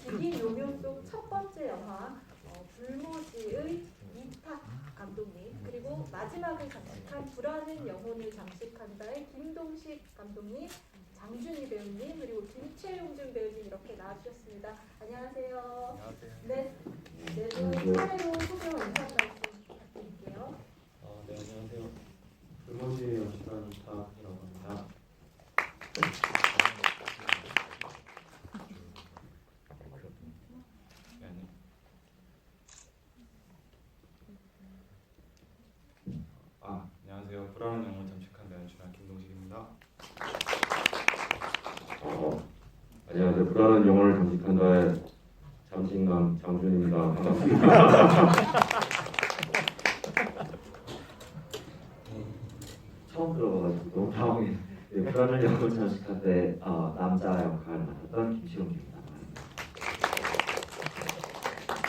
기기묘묘 속 첫 번째 영화 불모지의 이탁 감독님, 그리고 마지막을 장식한 불안은 영혼을 장식한다의 김동식 감독님, 장준희 배우님, 그리고 김채용준 배우님 이렇게 나와주셨습니다. 안녕하세요. 안녕하세요. 네, 네분 차례로 소개와 인사 말씀 부탁드릴게요. 네, 안녕하세요. 불모지의 연출한 이탁이라고 합니다. 안녕하세요. 불안한 영혼을 잠식한 연출한 김동식입니다. 안녕하세요. 불안한 영혼을 잠식한다의 잠식남 장준입니다. 반갑습니다. 처음 들어봐가지고 너무 당황해. 네, 불안한 영혼을 잠식한데 남자 역할을 맡았던 김시웅입니다.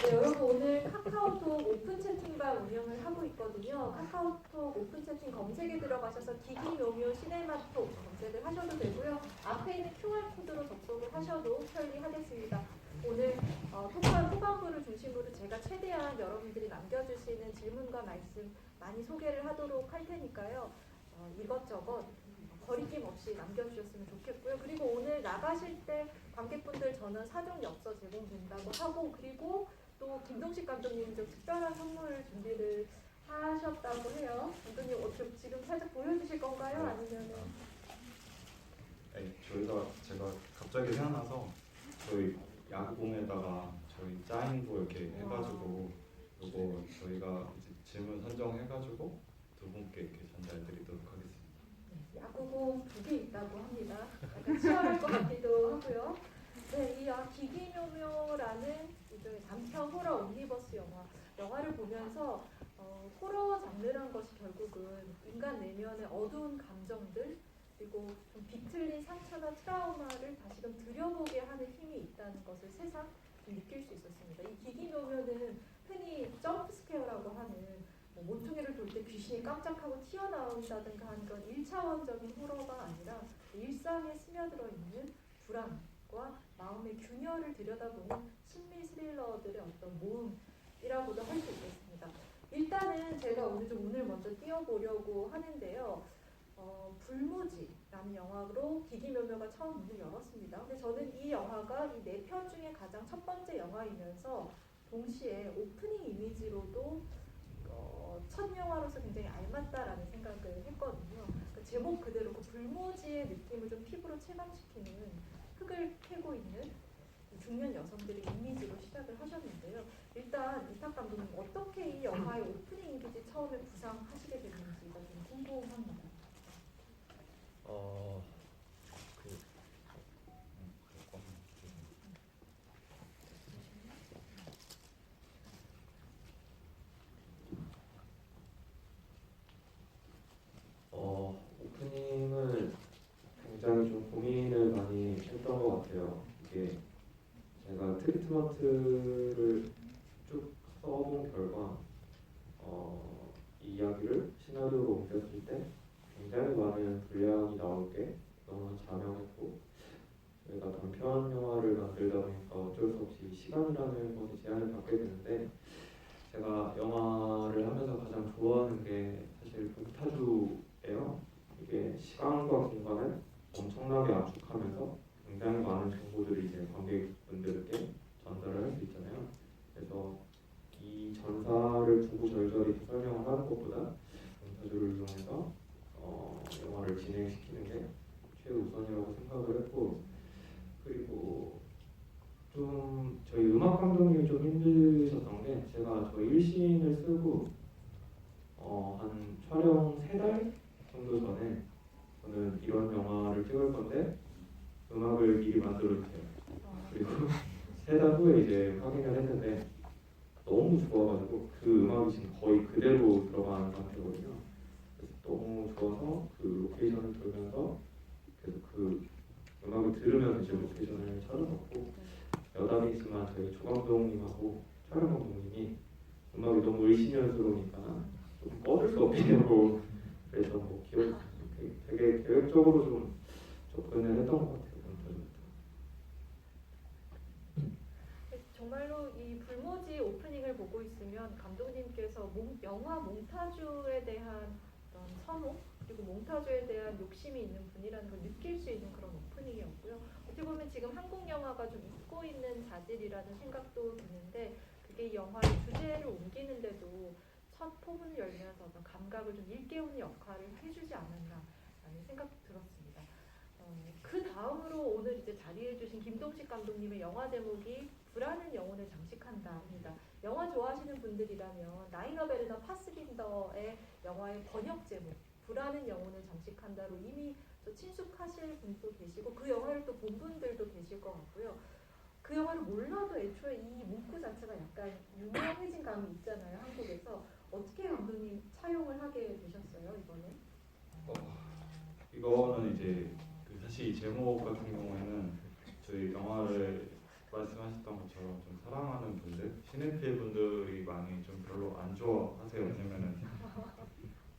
네, 여러분 오늘 카카오톡 오픈 채팅방 운영을 하고 있거든요. 카카오톡 오픈 채팅 검색에 들어가셔서 기기묘묘 시네마톡 검색을 하셔도 되고요. 앞에 있는 QR코드로 접속을 하셔도 편리하겠습니다. 오늘 토크한 후반부를 중심으로 제가 최대한 여러분들이 남겨주시는 질문과 말씀 많이 소개를 하도록 할 테니까요. 이것저것 거리낌 없이 남겨주셨으면 좋겠고요. 그리고 오늘 나가실 때 관객분들 저는 사전 엽서 제공된다고 하고, 그리고 또 김동식 감독님 좀 특별한 선물 준비를 하셨다고 해요. 감독님 어떻게 지금 살짝 보여주실 건가요? 아니면은? 네, 제가 갑자기 생각나서 저희 야구공에다가 저희 짜인도 이렇게 해가지고 요거 저희가 이제 질문 선정해가지고 두 분께 이렇게 전달드리도록 하겠습니다. 네, 야구공 2개 있다고 합니다. 약간 치열할 것 같기도 하고요. 네, 이 기기묘묘라는 일종의 단편 호러 옴니버스 영화를 보면서 호러 장르란 것이 결국은 인간 내면의 어두운 감정들, 그리고 좀 비틀린 상처나 트라우마를 다시금 들여보게 하는 힘이 있다는 것을 새삼 느낄 수 있었습니다. 이 기기묘묘는 흔히 점프스케어라고 하는 모퉁이를 돌 때 귀신이 깜짝하고 튀어나온다든가 하는 그런 1차원적인 호러가 아니라 일상에 스며들어 있는 불안과 마음의 균열을 들여다보는 심리 스릴러들의 어떤 모음이라고도 할 수 있겠습니다. 일단은 제가 오늘 좀 운을 먼저 띄워보려고 하는데요. 불모지라는 영화로 기기묘묘가 처음 문을 열었습니다. 근데 저는 이 영화가 이 4편 중에 가장 첫 번째 영화이면서 동시에 오프닝 이미지로도 첫 영화로서 굉장히 알맞다라는 생각을 했거든요. 그 제목 그대로 그 불모지의 느낌을 좀 피부로 체감시키는 흙을 캐고 있는 중년 여성들의 이미지로 시작을 하셨는데요. 일단 이탁 감독님 어떻게 이 영화의 오프닝 이미지 처음에 구상하시게 됐는지가 좀 궁금합니다. 오프닝을 굉장히 좀 고민을 많이 했던 것 같아요. 이게 제가 트리트먼트를 쭉 써본 결과 이 이야기를 시나리오로 옮겼을 때 굉장히 많은 분량이 나올 게 너무 자명했고, 저희가 단편 영화를 만들다 보니까 어쩔 수 없이 시간이라는 것에 제한을 받게 되는데, 제가 영화를 하면서 가장 좋아하는 게 사실 몽타주예요. 이게 시간과 공간을 엄청나게 압축하면서 굉장히 많은 정보들이 이제 관객분들께 전달을 할 수 있잖아요. 그래서 이 전사를 구구절절히 설명을 하는 것보다 몽타주를 이용해서 영화를 진행시키는 게 최우선이라고 생각을 했고, 그리고 좀 저희 음악 감독님이 좀 힘드셨던 게, 제가 저희 1신을 쓰고 한 촬영 3달 정도 전에 저는 이런 영화를 찍을 건데 음악을 미리 만들어 주세요. 그리고 3달 후에 이제 확인을 했는데 너무 좋아가지고 그 음악이 지금 거의 그대로 들어가는 상태거든요. 그래서 너무 좋아서 그 로케이션을 돌면서 계속 그 음악을 들으면서 이제 로케이션을 찾아봤고, 여담이지만 저희 조 감독님하고 촬영 감독님이 음악이 너무 의심스러우니까 좀 꺼질 수 없겠냐고, 그래서 뭐 되게 계획적으로 좀 접근을 했던 것 같아요. 저도 이 불모지 오프닝을 보고 있으면 감독님께서 영화 몽타주에 대한 어떤 선호 그리고 몽타주에 대한 욕심이 있는 분이라는 걸 느낄 수 있는 그런 오프닝이었고요. 어떻게 보면 지금 한국 영화가 좀 잊고 있는 자질이라는 생각도 드는데 그게 이 영화의 주제를 옮기는데도 첫 포문을 열면서 어떤 감각을 좀 일깨우는 역할을 해주지 않았나라는 생각도 들었습니다. 그 다음으로 오늘 이제 자리해 주신 김동식 감독님의 영화 제목이 불안한 영혼을 장식한다입니다. 영화 좋아하시는 분들이라면 나이너 베르나 파스빈더의 영화의 번역 제목 불안한 영혼을 장식한다로 이미 친숙하실 분도 계시고 그 영화를 또 본 분들도 계실 것 같고요. 그 영화를 몰라도 애초에 이 문구 자체가 약간 유명해진 감이 있잖아요. 한국에서. 어떻게 감독님 차용을 하게 되셨어요 이번에? 이거는 이제 사실 이 제목 같은 경우에는 저희 영화를 말씀하셨던 것처럼 좀 사랑하는 분들, 시네필 분들이 많이 좀 별로 안 좋아하세요. 왜냐면은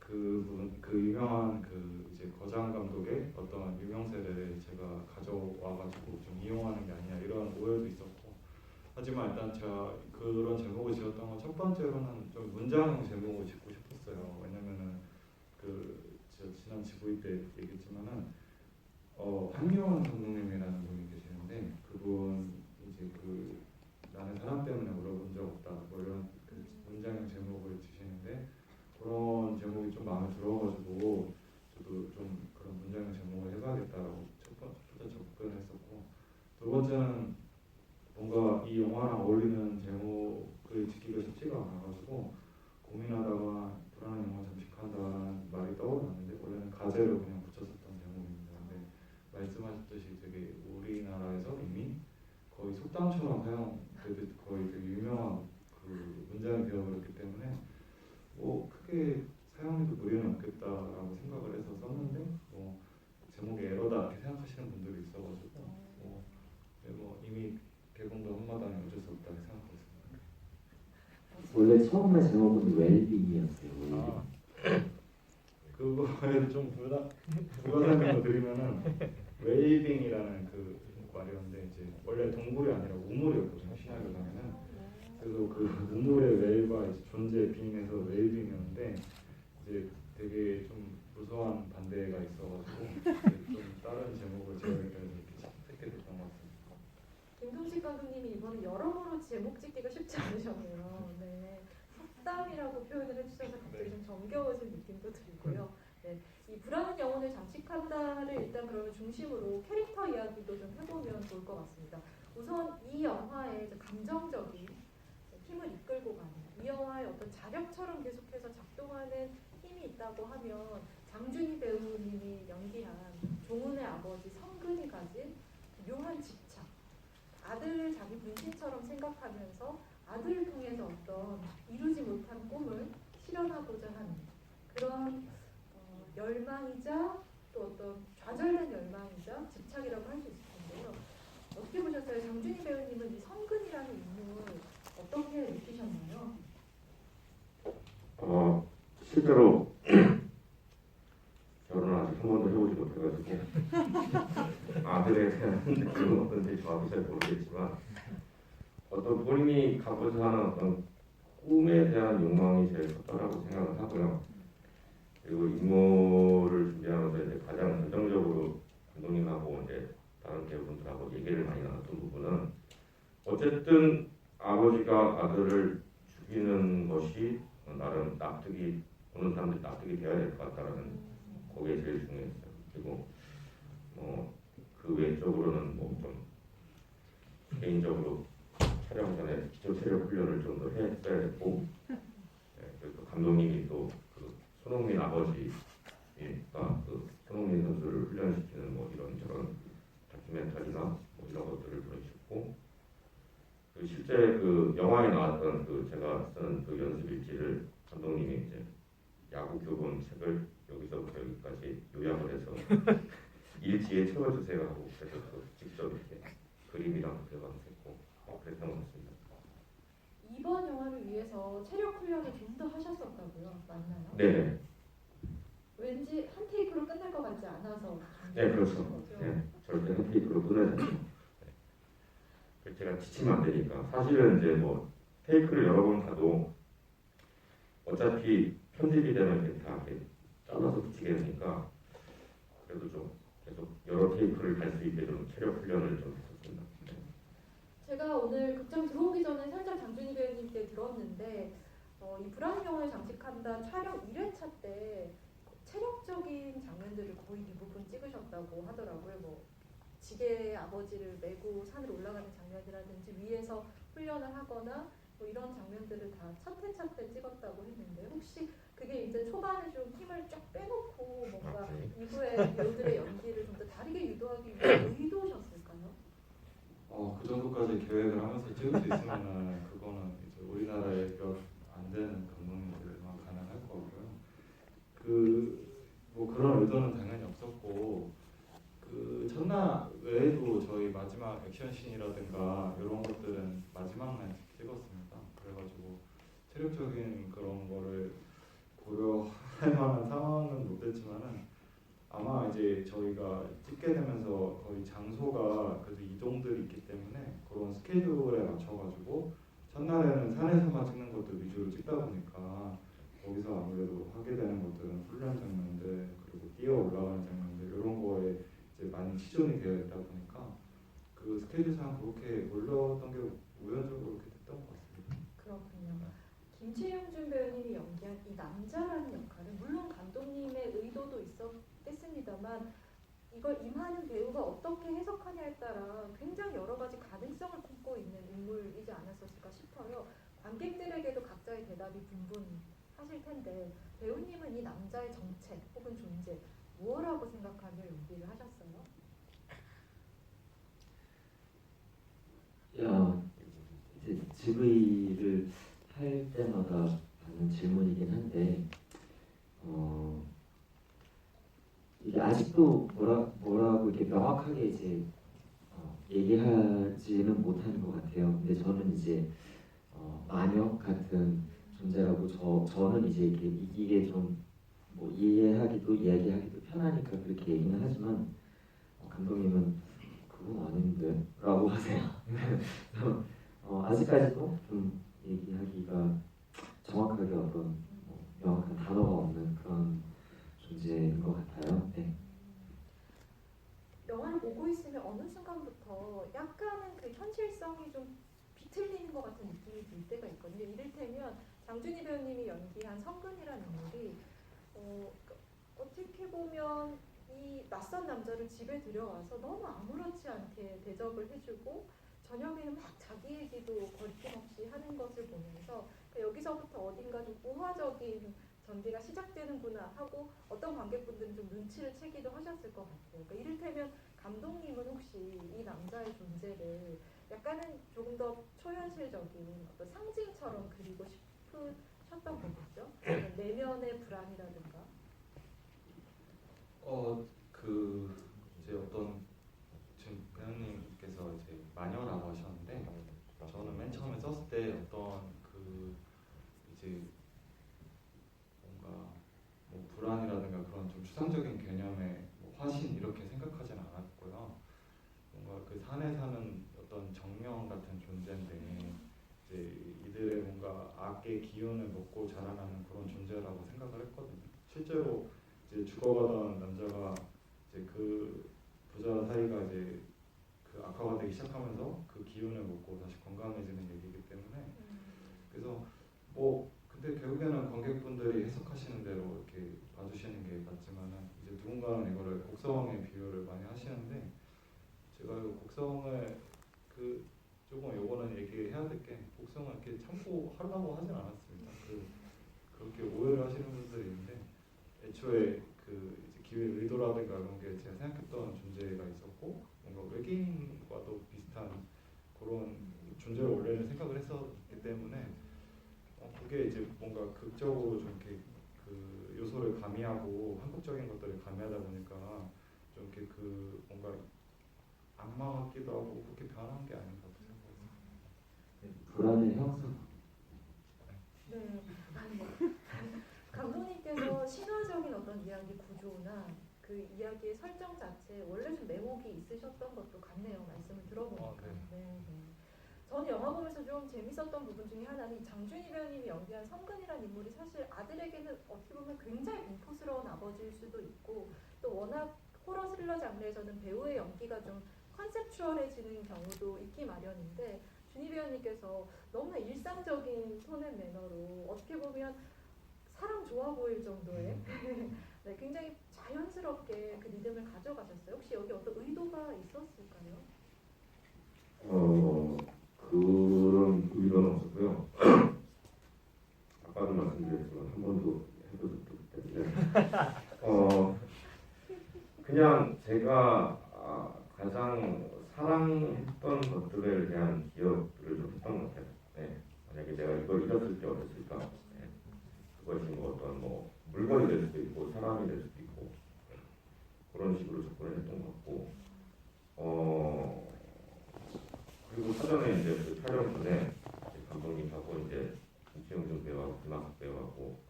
그 유명한 그 이제 거장 감독의 어떤 유명세를 제가 가져와가지고 좀 이용하는 게 아니야 이런 오해도 있었고. 하지만 일단 제가 그런 제목을 지었던 건 첫 번째로는 좀 문장형 제목을 짓고 싶었어요. 왜냐면은 지난 지부이 때 얘기했지만은 한유원 감독님이라는 분이 계시는데 그분 이제 나는 사람 때문에 울어본 적 없다 뭐 이런 문장형 제목을 주시는데 그런 제목이 좀 마음에 들어가지고 저도 좀 그런 문장형 제목을 해봐야겠다라고 첫 번째 접근했었고 두 번째는 뭔가 이 영화랑 어울리는 제목을 짓기가 쉽지가 않아가지고 고민하다가 불안한 영화 잠식한다는 말이 떠올랐는데 원래는 가제로 그냥 붙였었던 제목입니다. 근데 말씀하셨듯이 되게 우리나라에서 이미 거의 속담처럼 사용되듯 거의 되게 유명한 그 문장이 되어버렸기 때문에 뭐 크게 사용해도 무리는 없겠다라고 생각을 해서 썼는데 뭐 제목에 에러다 이렇게 생각하시는 분들이 있어가지고 뭐 이미 개봉도 한마당에 어쩔 수 없다 이렇게 생각하고 있습니다. 원래 처음에 제목은 웰빙이었어요. 그거에 좀 불가능을 드리면은 웨이빙이라는 그 말이었는데 이제 원래 동굴이 아니라 우물이었거든요. 신화를 가면은 그래서 그 우물의 웰과 이제 존재 빙에서 웨이빙이었는데 이제 되게 좀 무서운 반대가 있어가지고 좀 다른 제목을 제가 이렇게 됐던 것 같습니다. 김동식 감독님이 이번에 여러모로 제목 짓기가 쉽지 않으셨네요. 네. 속담이라고 표현을 해주셔서 갑자기 좀 정겨워진 느낌도 들고요. 네. 이 불안한 영혼을 장식한다를 일단 그러면 중심으로 캐릭터 이야기도 좀 해보면 좋을 것 같습니다. 우선 이 영화의 감정적인 힘을 이끌고 가는 이 영화의 어떤 자력처럼 계속해서 작동하는 힘이 있다고 하면 장준희 배우님이 연기한 종훈의 아버지 성근이 가진 묘한 집착 아들을 자기 분신처럼 생각하면서 아들을 통해서 어떤 이루지 못한 꿈을 실현하고자 하는 그런 열망이자 또 어떤 좌절된 열망이자 집착이라고 할 수 있을 텐데요. 어떻게 보셨어요? 장준희 배우님은 이 성근이라는 인물 어떻게 느끼셨나요? 실제로 결혼을 아직 한 번도 해보지 못해가지고 아들에 대한 느낌은 어떤지 정확히 잘 모르겠지만 어떤 본인이 갖고자 하는 어떤 꿈에 대한 욕망이 제일 컸다라고 생각을 하고요. 그리고 임무를 준비하면서 이제 가장 결정적으로 감독님하고 이제 다른 배우분들하고 얘기를 많이 나눴던 부분은 어쨌든 아버지가 아들을 죽이는 것이 나름 납득이 어느 사람들이 납득이 되어야 될 것 같다라는 그게 제일 중요했어요. 그리고 그 외적으로는 뭐 좀 개인적으로 촬영 전에 기초 체력 훈련을 좀 더 했어야 했고 그리고 감독님이 또 그 손흥민 아버지가 그 손흥민 선수를 훈련시키는 뭐 이런저런 다큐멘터리나 뭐 이런 것들을 보여주셨고 그 실제 그 영화에 나왔던 그 제가 쓴 그 연습 일지를 감독님이 이제 야구 교본 책을 여기서부터 여기까지 요약을 해서 일지에 채워주세요 하고 그래서 또 직접 이렇게 그림이랑 들어가면서 그랬던 것 같습니다. 이번 영화를 위해서 체력 훈련을 좀 더 하셨었다고요? 맞나요? 네. 왠지 한 테이크로 끝날 것 같지 않아서 네, 그렇죠. 네, 절대 한 테이크로 끝내지 않죠. 제가 지치면 안 되니까 사실은 이제 뭐 테이크를 여러 번 가도 어차피 편집이 되면 이렇게 다 이렇게 잘라서 붙이게 되니까 그래도 좀 계속 여러 테이크를 갈 수 있게 좀 체력 훈련을 좀 했었습니다. 네. 제가 오늘 극장 들어오기 전에 살짝 장준희 배우님께 들었는데 이 불안 영혼을 장식한다 촬영 1회차 때 체력적인 장면들을 거의 대부분 찍으셨다고 하더라고요. 뭐 지게 아버지를 메고 산을 올라가는 장면이라든지 위에서 훈련을 하거나 뭐 이런 장면들을 다 차트차트 찍었다고 했는데 혹시 그게 이제 초반에 좀 힘을 쫙 빼놓고 뭔가 이후에 배우들의 연기를 좀 더 다르게 유도하기 위한 의도셨을까요? 그 정도까지 계획을 하면서 찍을 수 있으면은 그거는 이제 우리나라에 몇 안 되는 감독님들만 가능할 거고요. 뭐 그런 의도는 당연히 없었고 첫날 외에도 저희 마지막 액션씬이라든가 이런 것들은 마지막 날 찍었습니다. 그래가지고 체력적인 그런 거를 고려할 만한 상황은 못 됐지만은 아마 이제 저희가 찍게 되면서 거의 장소가 그래도 이동들이 있기 때문에 그런 스케줄에 맞춰가지고 첫날에는 산에서만 찍는 것도 위주로 찍다 보니까 거기서 아무래도 하게 되는 것들은 훈련 장면들 그리고 뛰어 올라가는 장면들 이런 거에 이제 많이 치중이 되어 있다 보니까 그 스케줄상 그렇게 올라왔던 게 우연적으로 그렇게 됐던 것 같습니다. 그렇군요. 김채영준 배우님이 연기한 이 남자라는 역할은 물론 감독님의 의도도 있었겠습니다만 이걸 임하는 배우가 어떻게 해석하냐에 따라 굉장히 여러 가지 가능성을 품고 있는 인물이지 않았었을까 싶어요. 관객들에게도 각자의 대답이 분분하실 텐데 배우님은 이 남자의 정체 혹은 존재 무엇이라고 생각하며 연기를 하셨어요? 이제 GV를 할 때마다 받는 질문이긴 한데 이게 아직도 뭐라고 이렇게 명확하게 이제 얘기하지는 못하는 것 같아요. 근데 저는 이제 마녀 같은 존재라고 저는 이제 이게 좀 뭐 이해하기도 이야기하기도 편하니까 그렇게 얘기는 하지만 감독님은 그건 아닌데라고 하세요. 아직까지도 좀 얘기하기가 정확하게 어떤 명확한 단어가 없는 그런 존재인 것 같아요. 네. 영화를 보고 있으면 어느 순간부터 약간은 그 현실성이 좀 비틀리는 것 같은 느낌이 들 때가 있거든요. 이를테면 장준희 배우님이 연기한 성근이라는 인물이 어떻게 보면 이 낯선 남자를 집에 들여와서 너무 아무렇지 않게 대접을 해주고 저녁에는 막 자기 얘기도 거리낌없이 하는 것을 보면서 여기서부터 어딘가 좀 우화적인 전개가 시작되는구나 하고 어떤 관객분들은 좀 눈치를 채기도 하셨을 것 같아요. 그러니까 이를테면 감독님은 혹시 이 남자의 존재를 약간은 조금 더 초현실적인 어떤 상징처럼 그리고 싶으셨던 거겠죠? 내면의 불안이라든가. 이제 어떤 지금 배우님께서 이제 마녀라고 하셨는데 저는 맨 처음에 썼을 때 어떤 이제 뭔가 뭐 불안이라든가 그런 좀 추상적인 개념의 뭐 화신 이렇게 생각하지는 않았고요. 뭔가 그 산에 사는 어떤 정령 같은 존재인데 이제 이들의 뭔가 악의 기운을 먹고 자라나는 그런 존재라고 생각을 했거든요. 실제로 이제 죽어가던 남자가 이제 그 부자 사이가 이제 그 악화가 되기 시작하면서 그 기운을 먹고 다시 건강해지는 얘기이기 때문에 그래서 뭐 근데 결국에는 관객분들이 해석하시는 대로 이렇게 봐주시는 게 맞지만은 이제 누군가는 이거를 곡성의 비유를 많이 하시는데 제가 이 곡성을 조금 요거는 얘기해야 될 게 곡성을 이렇게 참고 하려고 하진 않았습니다. 그렇게 오해를 하시는 분들이 있는데 애초에 이제 기획 의도라든가 이런 게 제가 생각했던 존재가 있었고 뭔가 외계인과도 비슷한 그런 존재를 원래는 생각을 했었기 때문에 그게 이제 뭔가 극적으로 좀 이렇게 그 요소를 가미하고 한국적인 것들을 가미하다 보니까 좀 이렇게 뭔가 악마 같기도 하고 그렇게 변한 게 아닌가 생각했습니다. 불안의 형성. 네. 감독님께서 신화적인 어떤 이야기 구조나 그 이야기의 설정 자체에 원래 좀 매혹이 있으셨던 것도 같네요. 말씀을 들어보니까. 네. 네. 영화 보면서 좀 재밌었던 부분 중에 하나는 이 장준희 배우님이 연기한 성근이라는 인물이 사실 아들에게는 어떻게 보면 굉장히 공포스러운 아버지일 수도 있고 또 워낙 호러 스릴러 장르에서는 배우의 연기가 좀 컨셉추얼해지는 경우도 있기 마련인데 준희 배우님께서 너무나 일상적인 톤 앤 매너로 어떻게 보면 사람 좋아 보일 정도의 네, 굉장히 자연스럽게 그 리듬을 가져가셨어요. 혹시 여기 어떤 의도가 있었을까요? 그런 의도는 없었고요. 아까도 말씀드렸지만 한 번도 해본 적도 없기 때문에 그냥 제가 가장 사랑했던 것들에 대한 기억들을 좀 했던 것 같아요. 네. 만약에 내가 이걸 잃었을 때 어땠을까? 네. 그것이 뭐 어떤 뭐 물건이 될 수도 있고 사람이 될 수도 있고 네. 그런 식으로 접근을 했던 것 같고 그리고 사전에 이제 그 촬영 전에 감독님하고 이제 김치영 배우하고 김학석 배우하고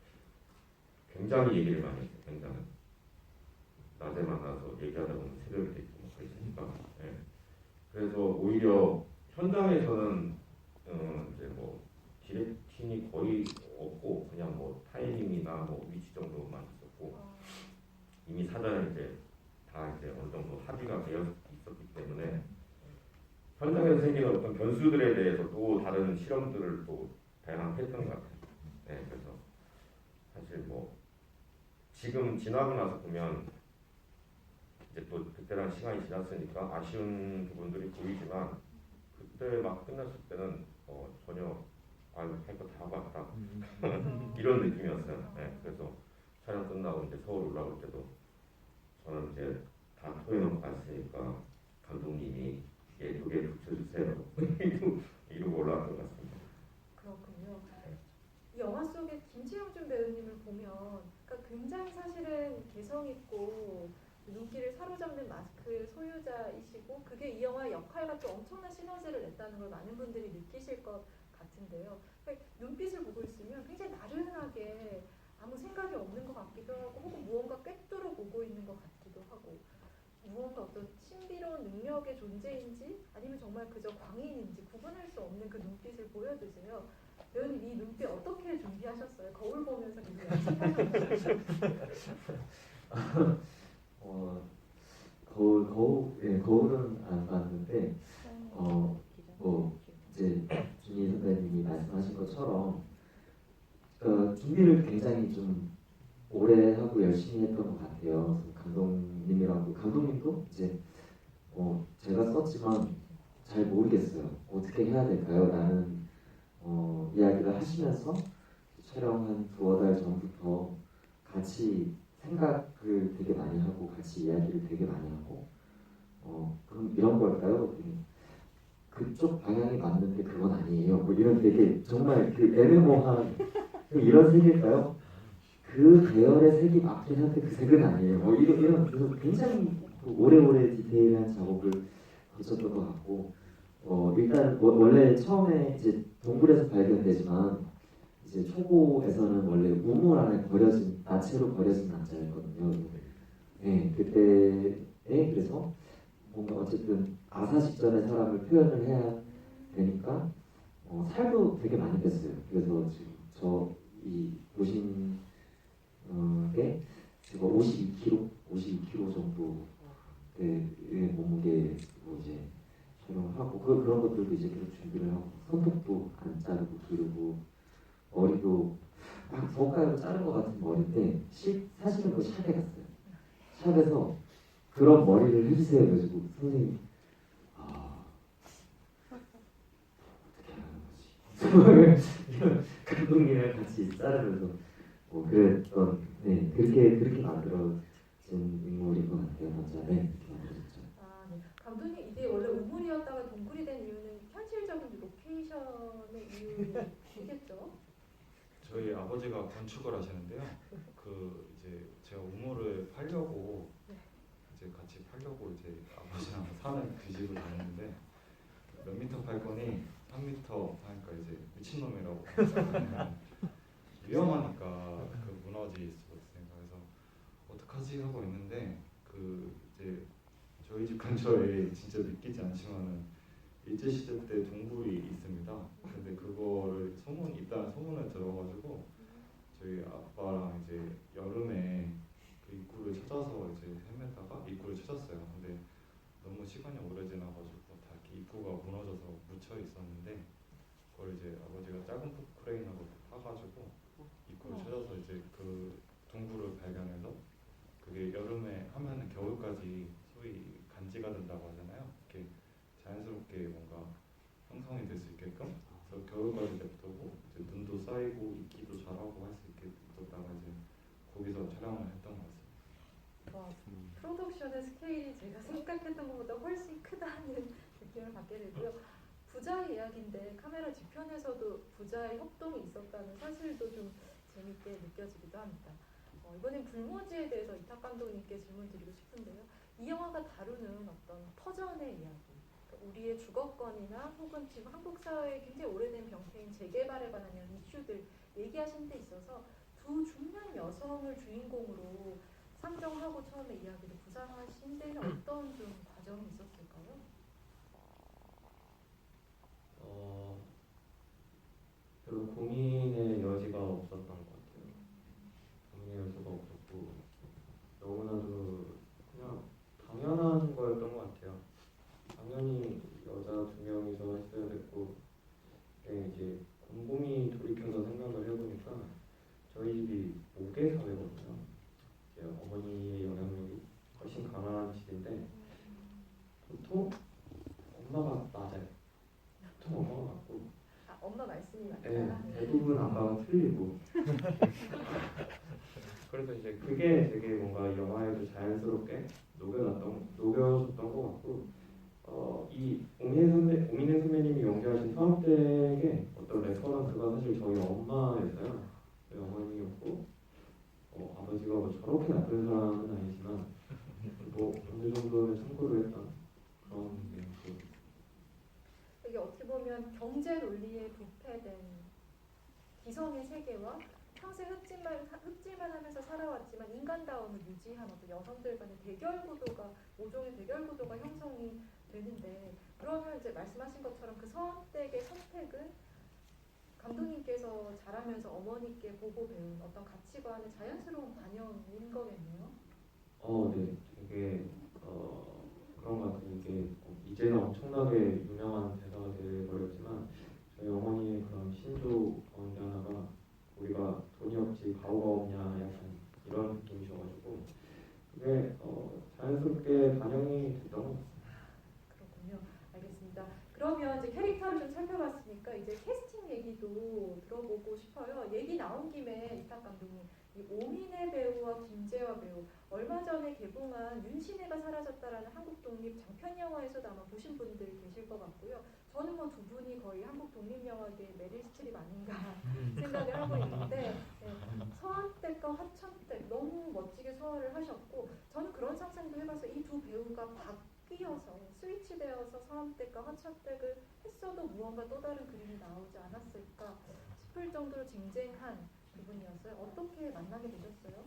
굉장히 얘기를 많이 했어요. 굉장히 낮에 만나서 얘기하다 보면 새벽이 되고 뭐 그랬으니까. 네. 그래서 오히려 현장에서는 이제 뭐 디렉팅이 거의 없고 그냥 뭐 타이밍이나 뭐 위치 정도만 있었고 이미 사전에 이제 다 이제 어느 정도 합의가 되어 있었기 때문에 현장에서 생기는 어떤 변수들에 대해서 또 다른 실험들을 또 다양하게 했던 것 같아요. 네, 그래서 사실 뭐 지금 지나고 나서 보면 이제 또 그때랑 시간이 지났으니까 아쉬운 부분들이 보이지만 그때 막 끝났을 때는 전혀 할 거 다 하고 왔다 이런 느낌이었어요. 네, 그래서 촬영 끝나고 이제 서울 올라올 때도 저는 이제 다 토해놓고 갔으니까 감독님이 예쁘게 붙여주세요 이러고 올라왔던 것 같습니다. 그렇군요. 이 영화 속에 김치영준 배우님을 보면 그러니까 굉장히 사실은 개성 있고 눈길을 사로잡는 마스크 소유자이시고 그게 이 영화의 역할과 또 엄청난 시너지를 냈다는 걸 많은 분들이 느끼실 것 같은데요. 그러니까 눈빛을 보고 있으면 굉장히 나른하게 아무 생각이 없는 것 같기도 하고 혹은 무언가 꿰뚫어 보고 있는 것 같기도 하고 무언가 어떤 신비로운 능력의 존재인지 아니면 정말 그저 광인인지 구분할 수 없는 그 눈빛을 보여주세요. 배우님 이 눈빛 어떻게 준비하셨어요? 거울 보면서 계속 연습하셨나요? 거울은 안 봤는데 뭐 이제 준희 선배님이 말씀하신 것처럼 준비를 굉장히 좀 오래 하고 열심히 했던 것 같아요. 감독님도 이제 제가 썼지만 잘 모르겠어요. 어떻게 해야 될까요? 라는 이야기를 하시면서 촬영 한 2~5달 전부터 같이 생각을 되게 많이 하고 같이 이야기를 되게 많이 하고 그럼 이런 걸까요? 그쪽 방향이 맞는데 그건 아니에요. 뭐 이런 되게 정말 그 애매모호한 이런 색일까요? 그 계열의 색이 맞긴 한데 그 색은 아니에요. 뭐 이런 그래서 굉장히 오래오래 디테일한 작업을 거쳤던 것 같고 일단 원래 처음에 이제 동굴에서 발견되지만 이제 초고에서는 원래 우물 안에 나체로 버려진 남자였거든요. 네, 그때에 그래서 뭔가 어쨌든 아사 직전의 사람을 표현을 해야 되니까 살도 되게 많이 뺐어요. 그래서 지금 이 보신 게 제가 52kg 정도의 몸무게로 이제 촬영을 하고 그런 것들도 이제 계속 준비를 하고 손톱도 안 자르고 기르고 머리도 막 손가락으로 자른 것 같은 머리인데 사실은 그 샵에 갔어요. 샵에서 그런 머리를 해주세요. 그래가지고 선생님이 어떻게 하는 거지? 감독님이랑 같이 자르면서 그랬던 그렇게 만들어진 인물인 것 같아요. 남자는 이렇게 만들어졌죠. 네. 감독님 이게 원래 우물이었다가 동굴이 된 이유는 현실적인 로케이션의 이유이겠죠? 저희 아버지가 건축을 하시는데요. 이제 제가 우물을 팔려고 이제 같이 팔려고 이제 아버지랑 사는 그 집을 다녔는데 몇 미터 팔 거니 3미터 하니까 이제 미친놈이라고 위험하니까 무너질 수도 있으니까 그래서 어떡하지 하고 있는데 이제 저희 집 근처에 진짜 믿기지 않지만은 일제시대 때 동굴이 있습니다. 그걸 이제 아버지가 작은 포크레인으로 파가지고 입구를 찾아서 이제 그 둥구를 발견해서 그게 여름에 하면은 겨울까지 소위 간지가 된다고 하잖아요. 이렇게 자연스럽게 뭔가 형성이 될 수 있게끔 그래서 겨울까지 냅두고 이제 눈도 쌓이고 이끼도 자라고 할 수 있게 냅뒀다가 이제 거기서 촬영을 했던 것 같습니다. 와, 프로덕션의 스케일이 제가 생각했던 것보다 훨씬 크다는 느낌을 받게 되고요. 부자의 이야기인데 카메라 뒤편에서도 부자의 협동이 있었다는 사실도 좀 재밌게 느껴지기도 합니다. 이번엔 불모지에 대해서 이탁 감독님께 질문 드리고 싶은데요. 이 영화가 다루는 어떤 터전의 이야기, 그러니까 우리의 주거권이나 혹은 지금 한국 사회의 굉장히 오래된 병폐인 재개발에 관한 이런 이슈들 얘기하신 데 있어서 두 중년 여성을 주인공으로 상정하고 처음에 이야기를 구상하신 데는 어떤 좀 과정이 있었을까요? 별로 고민의 여지가 없었던 것 같아요. 고민의 여지가 없었고 너무나도 그냥 당연한 거였던 것 같아요. 당연히 여자 두 명이서 했어야 됐고 근데 이제 곰곰이 돌이켜서 생각을 해보니까 저희 집이 모계 사회거든요. 이제 어머니의 영향력이 훨씬 강한 집인데 보통 엄마가 맞아요. 보통 엄마가 맞고 엄마 말씀이 맞다. 네, 대부분 아빠가 틀리고 그래서 이제 그게 되게 뭔가 영화에도 자연스럽게 녹여졌던 것 같고 이 오민혜 선배님이 연기하신 사업댁의 어떤 레퍼런스가 사실 저희 엄마였어요. 저희 어머니였고 아버지가 뭐 저렇게 나쁜 사람은 아니지만 뭐 어느 정도는 참고를 했던 그런 게 이게 어떻게 보면 경제 논리에 부패된 기성의 세계와 평생 흡질만 하면서 살아왔지만 인간다움을 유지한 어떤 여성들 간의 대결 구도가 모종의 대결 구도가 형성이 되는데 그러면 이제 말씀하신 것처럼 그 서원댁의 선택은 감독님께서 자라면서 어머니께 보고 배운 어떤 가치관의 자연스러운 반영인 거겠네요. 네, 되게 그런 것 같아요. 이게 이제는 엄청나게 유명한 대사가 돼버렸지만 저희 어머니의 그런 신조 가운데 하나가 우리가 돈이 없지 가오가 없냐 약간 이런 느낌이셔가지고 그게 자연스럽게 반영이 됐던 것 같습니다. 그렇군요. 알겠습니다. 그러면 이제 캐릭터를 좀 살펴봤으니까 이제 캐스팅 얘기도 들어보고 싶어요. 얘기 나온 김에 이탁 감독님, 이 오민혜 배우와 김재화 배우 얼마 전에 개봉한 윤신혜가 사라졌다라는 한국 독립 장편 영화에서도 아마 보신 분들 계실 것 같고요. 저는 뭐 두 분이 거의 한국 독립 영화계의 메릴 스트립 아닌가 생각을 하고 있는데 서한댁과 화천댁 너무 멋지게 소화를 하셨고 저는 그런 상상도 해봤어요. 이 두 배우가 바뀌어서 스위치되어서 서한댁과 화천댁을 했어도 무언가 또 다른 그림이 나오지 않았을까 싶을 정도로 쟁쟁한 부분이었어요. 어떻게 만나게 되셨어요?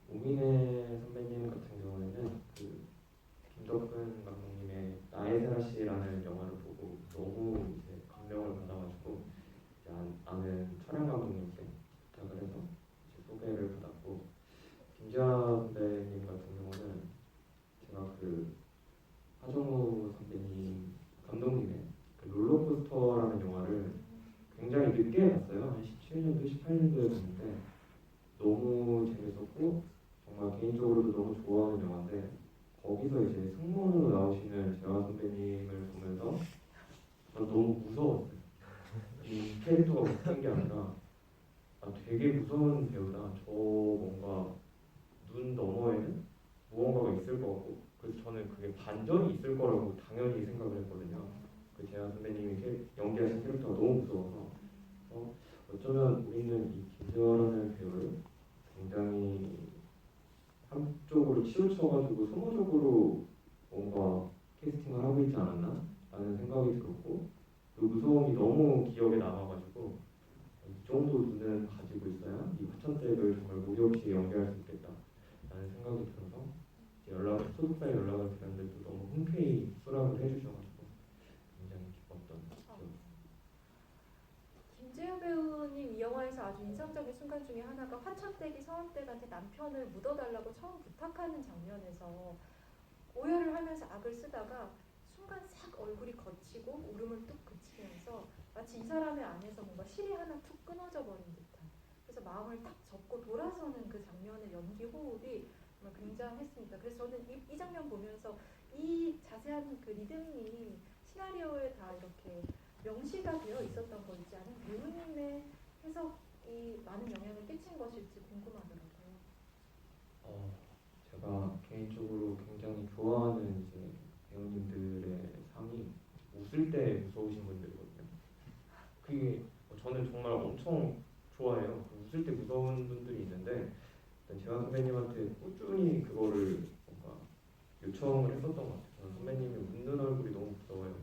오민혜 선배님 같은 경우에는 그 김덕근 감독님의 나의 세라씨라는 영화를 보고 너무 이제 감명을 받아가지고 이제 아는 촬영 감독님께 부탁을 해서 이제 소개를 받았고 김재환 선배님 같은 경우는 제가 그 하정우 선배님 감독님의 그 롤러코스터라는 영화를 굉장히 늦게 봤어요. 한 17년도, 18년도에 봤는데 너무 재밌었고 정말 개인적으로도 너무 좋아하는 영화인데 거기서 이제 승무원으로 나오시는 재환 선배님을 보면서 저 너무 무서웠어요. 이 캐릭터가 웃긴 게 아니라 되게 무서운 배우다. 저 뭔가 눈 너머에는 무언가가 있을 것 같고 그래서 저는 그게 반전이 있을 거라고 당연히 생각을 했거든요. 그 재환 선배님이 연기하신 캐릭터가 너무 무서워서 어쩌면 우리는 이 김재환이라는 배우를 굉장히 한쪽으로 치우쳐가지고 소모적으로 뭔가 캐스팅을 하고 있지 않았나 라는 생각이 들었고 그 무서움이 너무 기억에 남아가지고 이 정도 눈은 가지고 있어야 이 화천댁을 정말 무리 없이 연기할 수 있겠다 라는 생각이 들어서 소속사에 연락을 드렸는데 또 너무 흔쾌히 수락을 해주셔가지고 굉장히 기뻤던 기억이 있습니다. 김재화 배우님 이 영화에서 아주 인상적인 순간 중에 하나가 화천댁이 서원댁한테 남편을 묻어달라고 처음 부탁하는 장면에서 오열을 하면서 악을 쓰다가 순간 싹 얼굴이 거치고 울음을 뚝 그치면서 마치 이 사람의 안에서 뭔가 실이 하나 툭 끊어져 버린 듯한. 그래서 마음을 딱 접고 돌아서는 그 장면의 연기 호흡이 정말 굉장했습니다. 그래서 저는 이 장면 보면서 이 자세한 그 리듬이 시나리오에 다 이렇게 명시가 되어 있었던 걸지 아니면 배우님의 해석이 많은 영향을 끼친 것일지 궁금하더라고요. 제가 개인적으로 굉장히 좋아하는 이제 배우님들의 상이 웃을 때 무서우신 분들이거든요. 그게 저는 정말 엄청 좋아해요. 웃을 때 무서운 분들이 있는데 재환 선배님한테 꾸준히 그거를 뭔가 요청을 했었던 것 같아요. 저는 선배님이 웃는 얼굴이 너무 무서워요.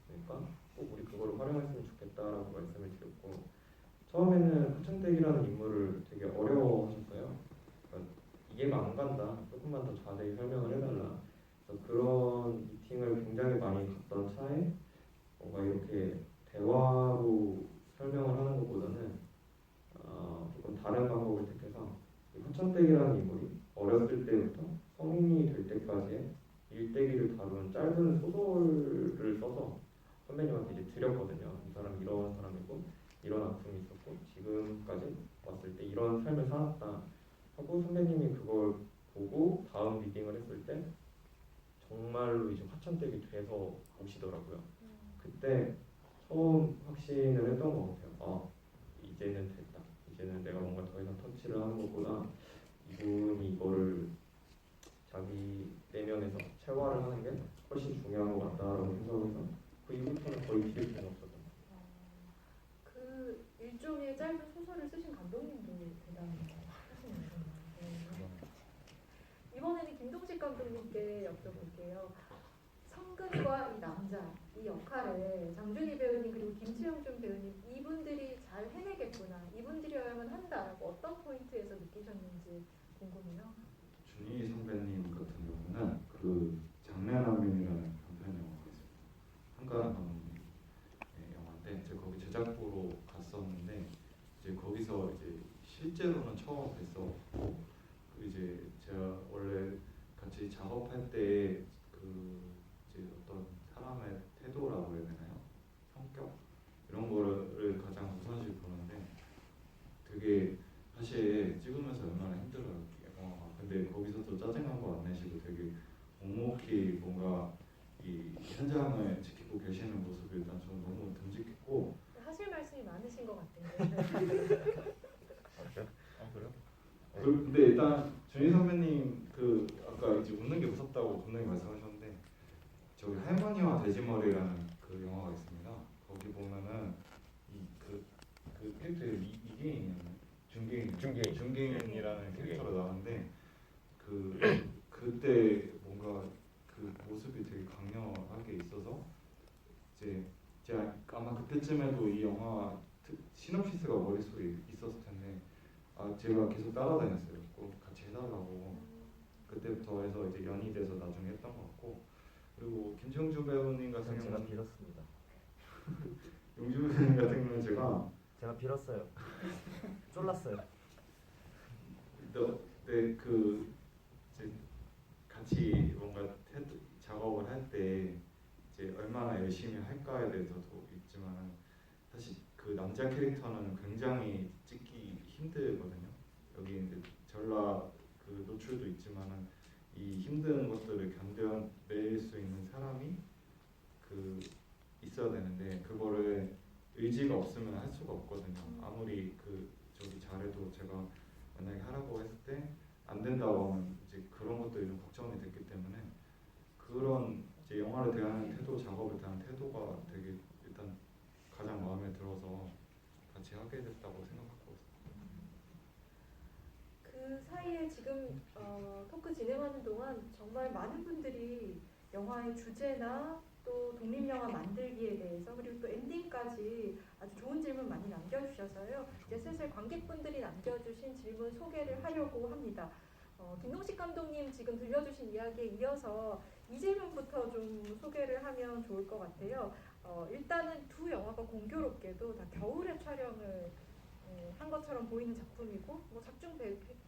그러니까 꼭 우리 그거를 활용했으면 좋겠다라고 말씀을 드렸고, 처음에는 하천택이라는 인물을 되게 어려워하셨어요. 그러니까 이해가 안 간다. 조금만 더 자세히 설명을 해달라. 그래서 그런 미팅을 굉장히 많이 갔던 차에 뭔가 이렇게 대화로 설명을 하는 것보다는 조금 다른 방법을 택해서 이 하천택이라는 인물이 어렸을 때부터 성인이 될 때까지의 일대기를 다룬 짧은 소설을 써서 선배님한테 이제 드렸거든요. 이 사람이 이런 사람이고 이런 아픔이 있었고 지금까지 왔을 때 이런 삶을 살았다 하고, 선배님이 그걸 보고 다음 리딩을 했을 때 정말로 이제 화천택이 돼서 오시더라고요. 그때 처음 확신을 했던 것 같아요. 이제는 됐다. 이제는 내가 뭔가 더 이상 터치를 하는 것보다 이분이 이거를 자기 내면에서 체화를 하는 게 훨씬 중요한 것 같다라고 생각해서 그 이후부터는 거의 뒤질 수는 없었던 것 같아요. 그 일종의 짧은 소설을 쓰신 감독님도 대단하시네요. 이번에는 김동식 감독님께 여쭤볼게요. 성근과 이 남자, 이 역할을 장준희 배우님 그리고 김치영준 배우님 이분들이 잘 해내겠구나, 이분들이어야만 한다라고 어떤 포인트에서 느끼셨는지 궁금해요. 준희 선배님 같은 경우는 그 장래난민이라는 단편 영화가 있습니다. 한가람 감독님 영화인데 제가 거기 제작부로 갔었는데 이제 거기서 이제 실제로는 처음 뵀었고, 그 이제 제가 원래 같이 작업할 때 그 이제 어떤 사람의 태도라고 해야 되나요? 성격 이런 거를 가장 우선시 보는데 되게 사실 찍으면서 얼마나 힘들어요. 근데 거기서도 짜증난 거 안 내시고 되게 묵묵히 뭔가 이 현장을 지키고 계시는 모습이 일단 저는 너무 듬직했고. 하실 말씀이 많으신 것 같은데. 그래요? 근데 일단 준희 선배님 그 아까 이제 웃는 게 무섭다고 분명히 말씀하셨는데 저기 할머니와 돼지머리라는 그 영화가 있습니다. 거기 보면은 그 캐릭터 이계인이었나요? 중계인이라는 캐릭터로 나오는데 그때 뭔가 그 모습이 되게 강렬하게 있어서 이제 제가 아마 그때쯤에도 이 영화 시놉시스가 머릿속에 있었을 텐데 제가 계속 따라다녔어요. 꼭 같이 해달라고. 그때부터 해서 이제 연이 돼서 나중에 했던 것 같고, 그리고 김청주 배우님 같은 제가 경우는 빌었습니다. 용주 배우님 같은 경우는 제가 빌었어요. 쫄랐어요. 네, 그 이제 같이 뭔가 작업을 할 때 이제 얼마나 열심히 할까에 대해서도 있지만 사실 그 남자 캐릭터는 굉장히 찍기 힘들거든요. 여기 이제 전라 그 노출도 있지만은 이 힘든 것들을 견뎌낼 수 있는 사람이 그 있어야 되는데 그거를 의지가 없으면 할 수가 없거든요. 아무리 그 저기 잘해도 제가 만약에 하라고 했을 때 안 된다고 하면 이제 그런 것들이 좀 걱정이 됐기 때문에 그런 이제 영화를 대하는 태도, 작업을 대하는 태도가 되게 일단 가장 마음에 들어서 같이 하게 됐다고 생각하고 있습니다. 그 사이에 지금 토크 진행하는 동안 정말 많은 분들이 영화의 주제나 또 독립영화 만들기에 대해서 그리고 또 엔딩까지 아주 좋은 질문 많이 남겨주셔서요. 이제 슬슬 관객분들이 남겨주신 질문 소개를 하려고 합니다. 김동식 감독님 지금 들려주신 이야기에 이어서 이 질문부터 좀 소개를 하면 좋을 것 같아요. 일단은 두 영화가 공교롭게도 다 겨울에 촬영을 한 것처럼 보이는 작품이고 뭐 작중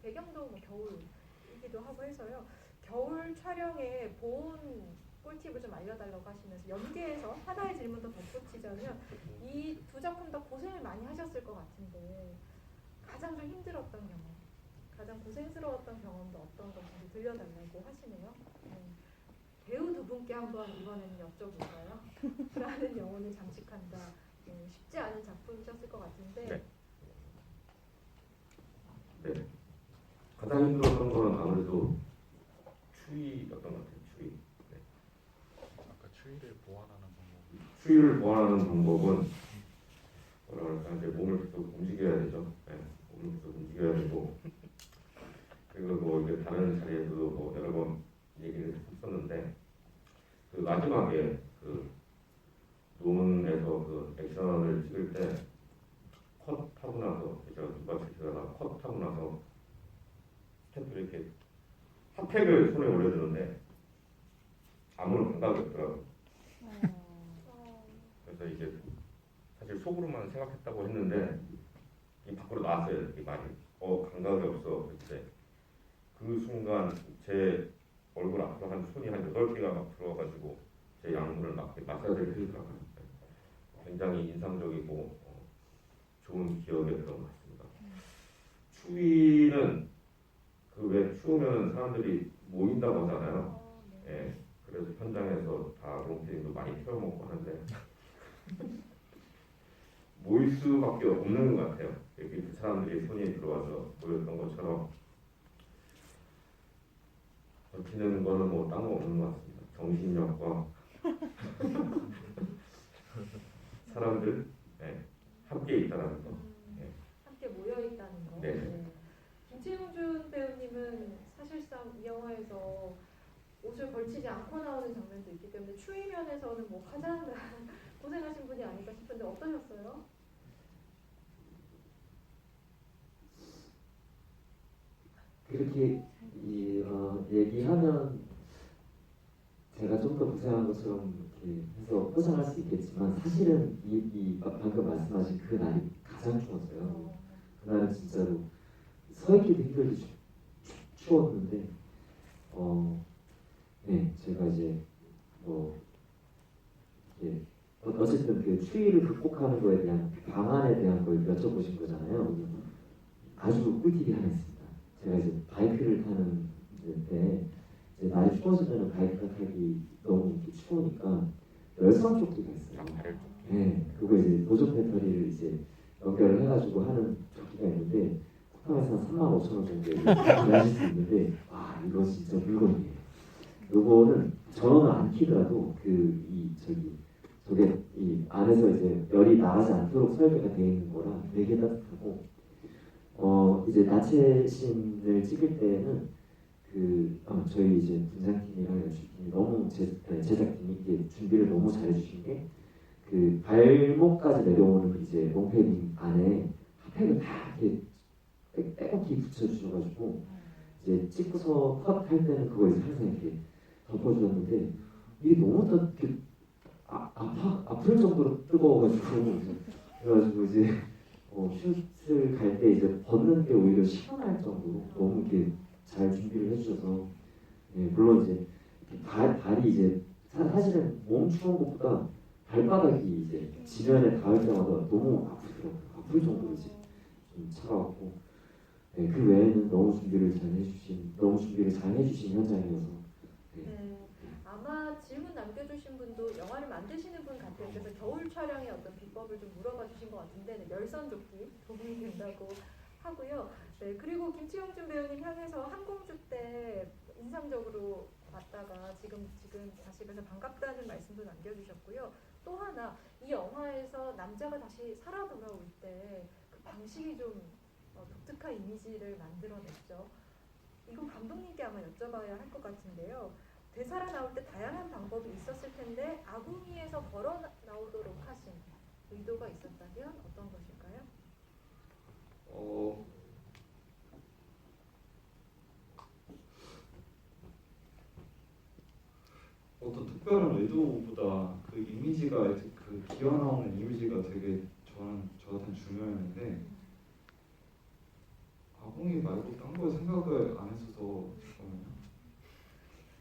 배경도 뭐 겨울이기도 하고 해서요. 겨울 촬영에 본 꿀팁을 좀 알려달라고 하시면서 연계해서 하나의 질문 더 덧붙이자면 여쭤보자면 이 두 작품 다 고생을 많이 하셨을 것 같은데 가장 좀 힘들었던 경험, 가장 고생스러웠던 경험도 어떤 건지 들려달라고 하시네요. 배우 두 분께 한번 이번에는 여쭤볼까요? 라는 영혼을 장식한다. 쉽지 않은 작품이셨을 것 같은데 네. 가장 힘들었던 거는 아무래도 추위였던 것 같아요. 추위. 네. 아까 추위를 보완하는 방법. 추위를 보완하는 방법은 뭐라 그럴까 이제 몸을 계속 움직여야 되죠. 네. 몸을 계속 움직여야 되고 그리고 뭐 이게 다른 자리에서도 뭐 여러 번 얘기를 했었는데 그 마지막에 그 논에서 그 액션을 찍을 때 컷하고 나서 제가 누가 찍다가 컷하고 나서 스태프들이 이렇게 핫팩을 손에 올려주는데 아무런 감각이 없더라고요. 그래서 이제 사실 속으로만 생각했다고 했는데 이 밖으로 나왔어요. 이 말이 감각이 없어. 그때 그 순간 제 얼굴 앞으로 한 손이 한 8개가 막 들어와가지고 제 양물을 막 마사지를 해주더라고요. 굉장히 인상적이고 좋은 기억이었던 것 같습니다. 추위는 그 왜 추우면 사람들이 모인다고 하잖아요. 예, 그래서 현장에서 다 롱패딩도 많이 펴먹고 하는데 모일 수밖에 없는 것 같아요. 이렇게 사람들이 손이 들어와서 모였던 것처럼 버티는 거는 뭐 딴 거 없는 것 같습니다. 정신력과 사람들 함께 있다는 거. 함께 모여 있다는 거. 네. 김채용준 배우님은 사실상 이 영화에서 옷을 걸치지 않고 나오는 장면도 있기 때문에 추위 면에서는 뭐 가장 고생하신 분이 아닐까 싶은데 어떠셨어요? 그렇게 얘기하면 제가 좀 더 고생한 것처럼 이렇게 해서 포장할 수 있겠지만 사실은 방금 말씀하신 그 날이 가장 추웠어요. 그날은 진짜로 서 있기도 힘들게 추웠는데 네, 제가 이제 어쨌든 그 추위를 극복하는 거에 대한 그 방안에 대한 걸 여쭤보신 거잖아요. 아주 꿀팁이 하나 있습니다. 제가 이제 바이크를 타는 때 이제 날이 추워지면 바이크 타기 너무 이렇게 추우니까 열선 조끼가 있어요. 네, 그거 이제 보조 배터리를 이제 연결을 해가지고 하는 조끼가 있는데 쿠팡에서 한 35,000원 정도에 구매하실 수 있는데 이거 진짜 물건이에요. 요거는 전원을 안 켜더라도 저게 이 안에서 이제 열이 나가지 않도록 설계가 되어 있는 거라 되게 따뜻하고 이제 나체신을 찍을 때는 저희 이제 분장팀이랑 연출팀이 너무 제작팀이 이게 준비를 너무 잘해주신 게 그 발목까지 내려오는 이제 롱패딩 안에 핫팩을 다 이렇게 빼곡히 붙여주셔가지고 이제 찍고서 컷 할 때는 그거 이제 항상 이렇게 덮어주었는데 이게 너무 아플 정도로 뜨거워가지고 그래가지고 이제 슛을 갈 때 이제 벗는 게 오히려 시원할 정도로 너무 이렇게 잘 준비를 해주셔서 물론 이제 발이 이제 사실은 몸 추운 것보다 발바닥이 이제 지면에 닿을 때마다 너무 아프더라고요. 아플 정도로 이제 좀 차가웠고 그 외에는 너무 준비를 잘 해주신 현장이어서 아마 질문 남겨주신 분도 영화를 만드시는 분 같아요. 그래서 겨울 촬영의 어떤 비법을 좀 물어봐 주신 것 같은데 열선 조끼 도움이 된다고 하고요. 네, 그리고 김치용준 배우님 향해서 항공주 때 인상적으로 봤다가 지금 다시 그래서 반갑다는 말씀도 남겨주셨고요. 또 하나 이 영화에서 남자가 다시 살아 돌아올 때 그 방식이 좀 독특한 이미지를 만들어냈죠. 이건 감독님께 아마 여쭤봐야 할 것 같은데요. 되살아 나올 때 다양한 방법이 있었을 텐데 아궁이에서 걸어 나오도록 하신 의도가 있었다면 어떤 것일까요? 어떤 특별한 의도보다 그 이미지가 그 기어 나오는 이미지가 되게 저한테 중요했는데 아궁이 말고 딴 거 생각을 안 했어서 잠깐만요.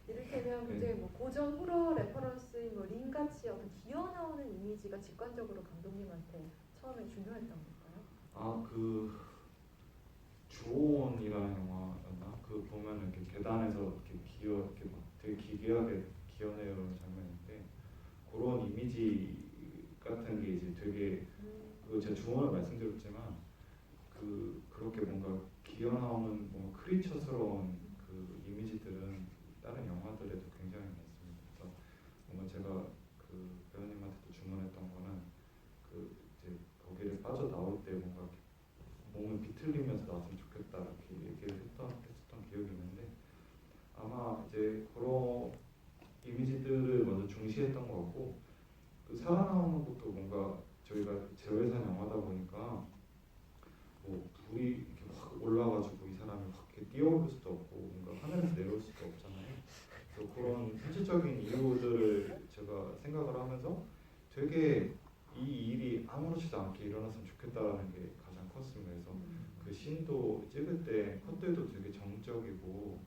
이를 이를테면 네. 굉장히 뭐 고전 호러 레퍼런스인 뭐 링같이 어떤 기어 나오는 이미지가 직관적으로 감독님한테 처음에 중요했던 걸까요? 그 주온이라는 영화였나? 그 보면 이렇게 계단에서 이렇게 이렇게 막 되게 기괴하게 기어내려오는 장면인데 그런 이미지 같은 게 이제 되게 그 제가 주원을 말씀드렸지만 그렇게 뭔가 기어 나오는 뭐 크리처스러운 그 이미지들은 다른 영화들에도 굉장히 많습니다. 그래서 뭔가 제가 그 배우님한테도 주문했던 거는 그 이제 거기를 빠져 나올 때 뭔가 몸을 비틀리면서 나왔으면 좋겠다 이렇게 얘기를 했었던 기억이 있는데 아마 이제 그런 이미지들을 먼저 중시했던 것 같고 그 살아나오는 것도 뭔가 저희가 제외산 영화다 보니까 뭐 불이 이렇게 확 올라가지고 이 사람이 확 이렇게 뛰어올 수도 없고 뭔가 하늘에서 내려올 수도 없잖아요. 그래서 그런 현실적인 이유들을 제가 생각을 하면서 되게 이 일이 아무렇지도 않게 일어났으면 좋겠다라는 게 가장 컸습니다. 그래서 그 씬도 찍을 때 컷들도 되게 정적이고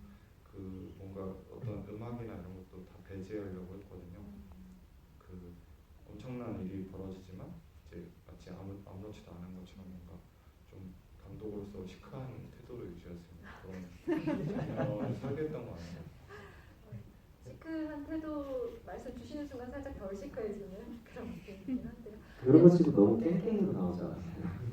그 뭔가 어떤 음악이나 이런 것도 다 배제하려고 했거든요. 그 엄청난 일이 벌어지지만 이제 마치 아무렇지도 않은 것처럼 뭔가 좀 감독으로서 시크한 태도를 유지했습니다. 그런 장면을 설계했던 거 아니에요? 시크한 태도 말씀 주시는 순간 살짝 덜 시크해지는 그런 느낌이긴 한데요. 그런 거 치고 너무 깽깽이로 나오지 않았어요?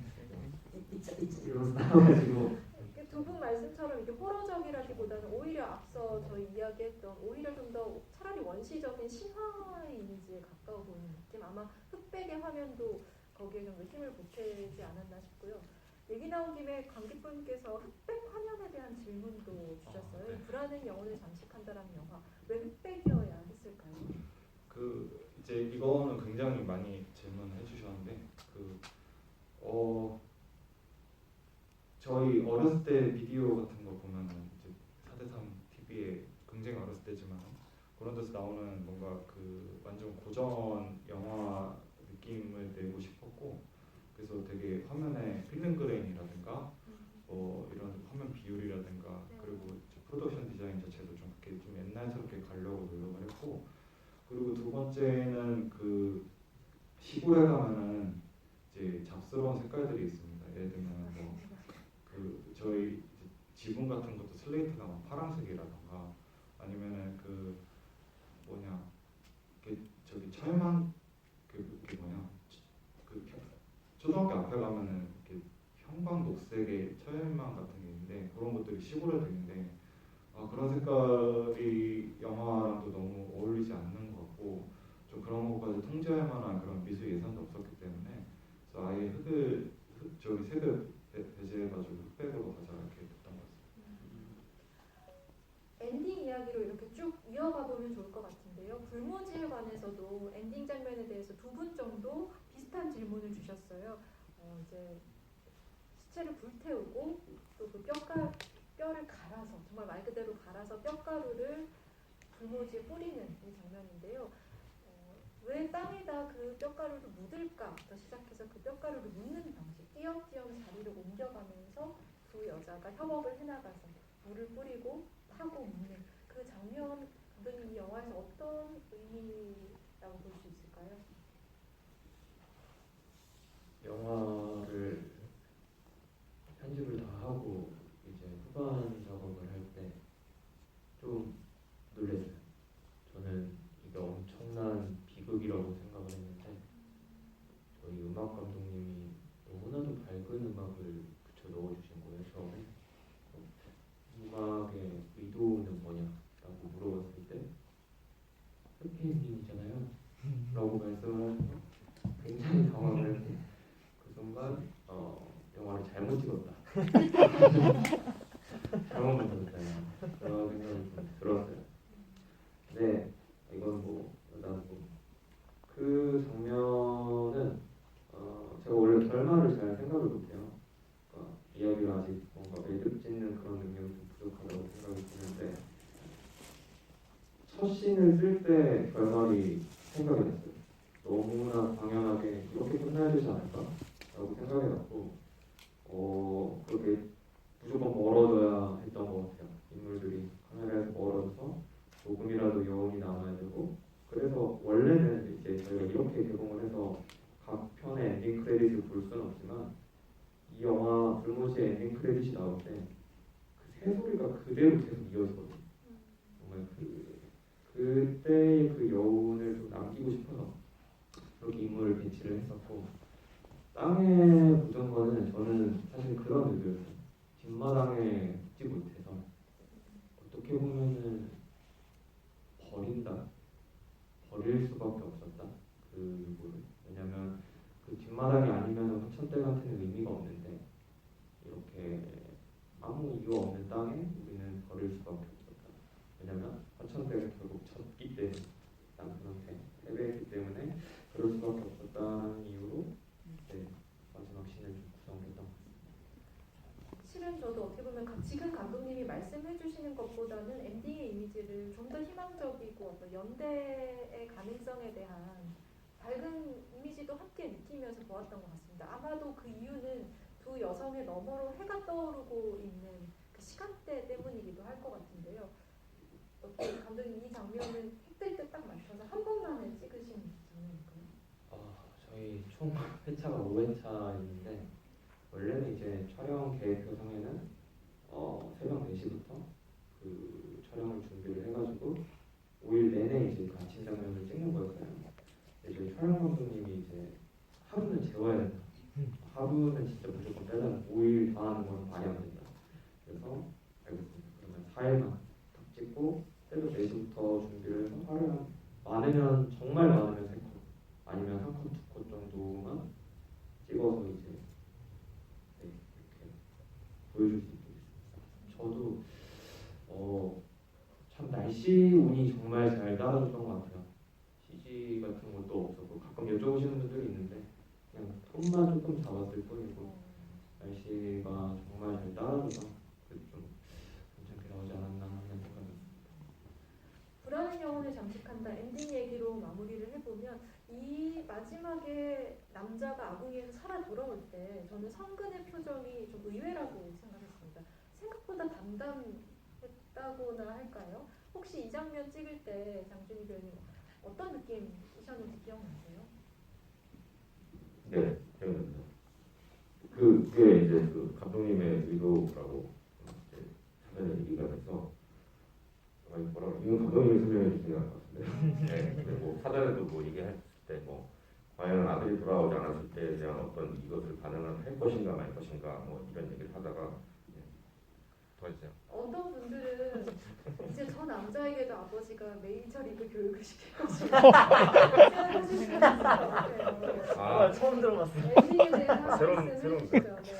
이러면서 나와가지고 두 분 말씀처럼 이게 호러적이라기보다는 오히려 앞서 저희 이야기했던 오히려 좀 더 차라리 원시적인 신화의 이미지에 가까워 보이는 느낌. 아마 흑백의 화면도 거기에 좀 더 힘을 보태지 않았나 싶고요. 얘기 나온 김에 관객분께서 흑백 화면에 대한 질문도 주셨어요. 네. 이 불안한 영혼을 장식한다라는 영화 왜 흑백이어야 했을까요? 그 이제 이거는 굉장히 많이 질문해 주셨는데 저희 어렸을 때 비디오 같은 거 보면은 이제 4대3 TV에 굉장히 어렸을 때지만 그런 데서 나오는 뭔가 그 완전 고전 영화 느낌을 내고 싶었고 그래서 되게 화면에 필름 그레인이라든가 이런 화면 비율이라든가 그리고 프로덕션 디자인 자체도 좀 이렇게 좀 옛날스럽게 가려고 노력을 했고 그리고 두 번째는 그 시골에 가면은 이제 잡스러운 색깔들이 있습니다. 예를 들면 그 저희 지붕 같은 것도 슬레이트가 막 파란색이라던가 아니면은 그 뭐냐 저기 철망 그게 뭐냐 그 초등학교 앞에 가면은 이렇게 형광 녹색의 철망 같은 게 있는데 그런 것들이 시골에도 있는데 그런 색깔이 영화랑도 너무 어울리지 않는 것 같고 좀 그런 것까지 통제할 만한 그런 미술 예산도 없었기 때문에 그래서 아예 저기 색을 배제해가지고 흑백으로 가자 이렇게 됐던 것 같습니다. 엔딩 이야기로 이렇게 쭉 이어가 보면 좋을 것 같은데요. 불모지에 관해서도 엔딩 장면에 대해서 두 분 정도 비슷한 질문을 주셨어요. 이제 시체를 불태우고 또 그 뼈를 갈아서 정말 말 그대로 갈아서 뼈가루를 불모지에 뿌리는 이 장면인데요. 왜 땅에다 그 뼈가루를 묻을까부터 시작해서 그 뼈가루를 묻는 방식, 띄엄띄엄 자리를 옮겨가면서 두 여자가 협업을 해나가서 물을 뿌리고 타고 묻는 그 장면, 감독님 이 영화에서 어떤 의미라고 볼 수 있을까요? 영화를 편집을 다 하고 이제 후반 작업을 할 때 좀 놀랐어요. 저는 이게 엄청난 비극이라고 생각을 했는데 저희 음악 감독님이 너무나도 밝은 음악을 붙여 넣어주신 거예요. 처음에 음악의 의도는 뭐냐라고 물어봤을 때 해피엔딩이잖아요 라고 말씀을 하셔서 굉장히 당황을 했고 그 순간 영화를 잘못 찍었다 잘못 만들었다 그런 생각이 좀 들었어요. 근데 이건 뭐 일단 그 장면은 제가 원래 결말을 잘 생각을 못해요. 그러니까 이야기를 아직 뭔가 매듭 짓는 그런 능력이 좀 부족하다고 생각이 드는데 첫 씬을 쓸 때 결말이 생각이 났어요. 너무나 당연하게 이렇게 끝나야 되지 않을까라고 생각이 났고 그렇게 무조건 멀어져야 했던 것 같아요. 인물들이 카메라에서 멀어져서 조금이라도 여운이 남아야 되고, 그래서 원래는 이제 저희가 이렇게 개봉을 해서 각 편의 엔딩 크레딧을 볼 수는 없지만 이 영화 불모시의 엔딩 크레딧이 나올 때 그 새소리가 그대로 계속 이어지거든요. 정말 그때의 그 여운을 좀 남기고 싶어서 그렇게 인물을 배치를 했었고, 땅의 부정거는 저는 사실 그런 의도였어요. 뒷마당에 붙지 못해서 어떻게 보면은 버릴 수밖에 없었다. 그거를. 왜냐면 그 뒷마당이 아니면 화천댁한테는 의미가 없는데 이렇게 아무 이유 없는 땅에 우리는 버릴 수밖에 없었다. 왜냐면 화천댁은 결국 졌기 때문에, 남편한테 패배했기 때문에 그럴 수밖에 없었다는 이유로 네, 마지막 씬을 좀 구성했던 것 같습니다. 실은 저도 어떻게 보면 지금 감독님이 말씀해 주시는 것보다는 엔딩의 이미지를 좀 더 희망적이고 어떤 연대의 가능성에 대한 밝은 이미지도 함께 느끼면서 보았던 것 같습니다. 아마도 그 이유는 두 여성의 너머로 해가 떠오르고 있는 그 시간대 때문이기도 할 것 같은데요. 어떻게 감독님 이 장면은 핵될 때 딱 맞춰서 한 번만에 찍으신 장면일까요? 저희 총 회차가 5회차였는데 원래는 이제 촬영 계획표상에는 새벽 4시부터 그 촬영을 준비를 해가지고 5일 내내 이제 갇힌 장면을 찍는 거였어요. 근데 저희 촬영 감독님이 이제 하루는 재워야 된다. 하루는 진짜 무조건 빼달라. 5일 다 하는 건 말이 안 된다. 그래서 알겠습니다. 그러면 4일만 딱 찍고 새벽 4시부터 준비를 해서 하루에 많으면 정말 많으면 3컷 아니면 1컷, 2컷 정도만 찍어서 이제 네, 이렇게 보여줄 수 있게 됐습니다. 저도 참 날씨 운이 정말 잘 따라줬던 것 같아요. CG 같은 것도 없었고 가끔 여쭤보시는 분들이 있는데 그냥 톤만 조금 잡았을 뿐이고 날씨가 정말 잘 따라줘서 좀 괜찮게 나오지 않았나 하는 생각이. 불안한 영혼을 잠식한다 엔딩 얘기로 마무리를 해보면 이 마지막에 남자가 아궁이에서 살아 돌아올 때 저는 성근의 표정이 좀 의외라고 생각했습니다. 생각보다 담담했다고나 할까요? 혹시 이 장면 찍을 때 장준희 배우님 어떤 느낌이셨는지 기억나세요? 네, 기억납니다. 그게 이제 그 감독님의 의도라고 이제 사전에 얘기가 돼서 이건 감독님이 설명해 주신 것 같은데, 네, 근데 뭐 사전에도 뭐 얘기할 때 뭐 과연 아들이 돌아오지 않았을 때에 대한 어떤 이것을 반응을 할 것인가 말 것인가 뭐 이런 얘기를 하다가 도와주세요. 어떤 분들은 이제 저 남자에게도 아버지가 메이저 리그 교육을 시켜가지고 생각하실 수 있을 것 같아요. 아, 처음 들어봤어요. 엔딩에 대한 새로운 말씀을 거. 해주시죠.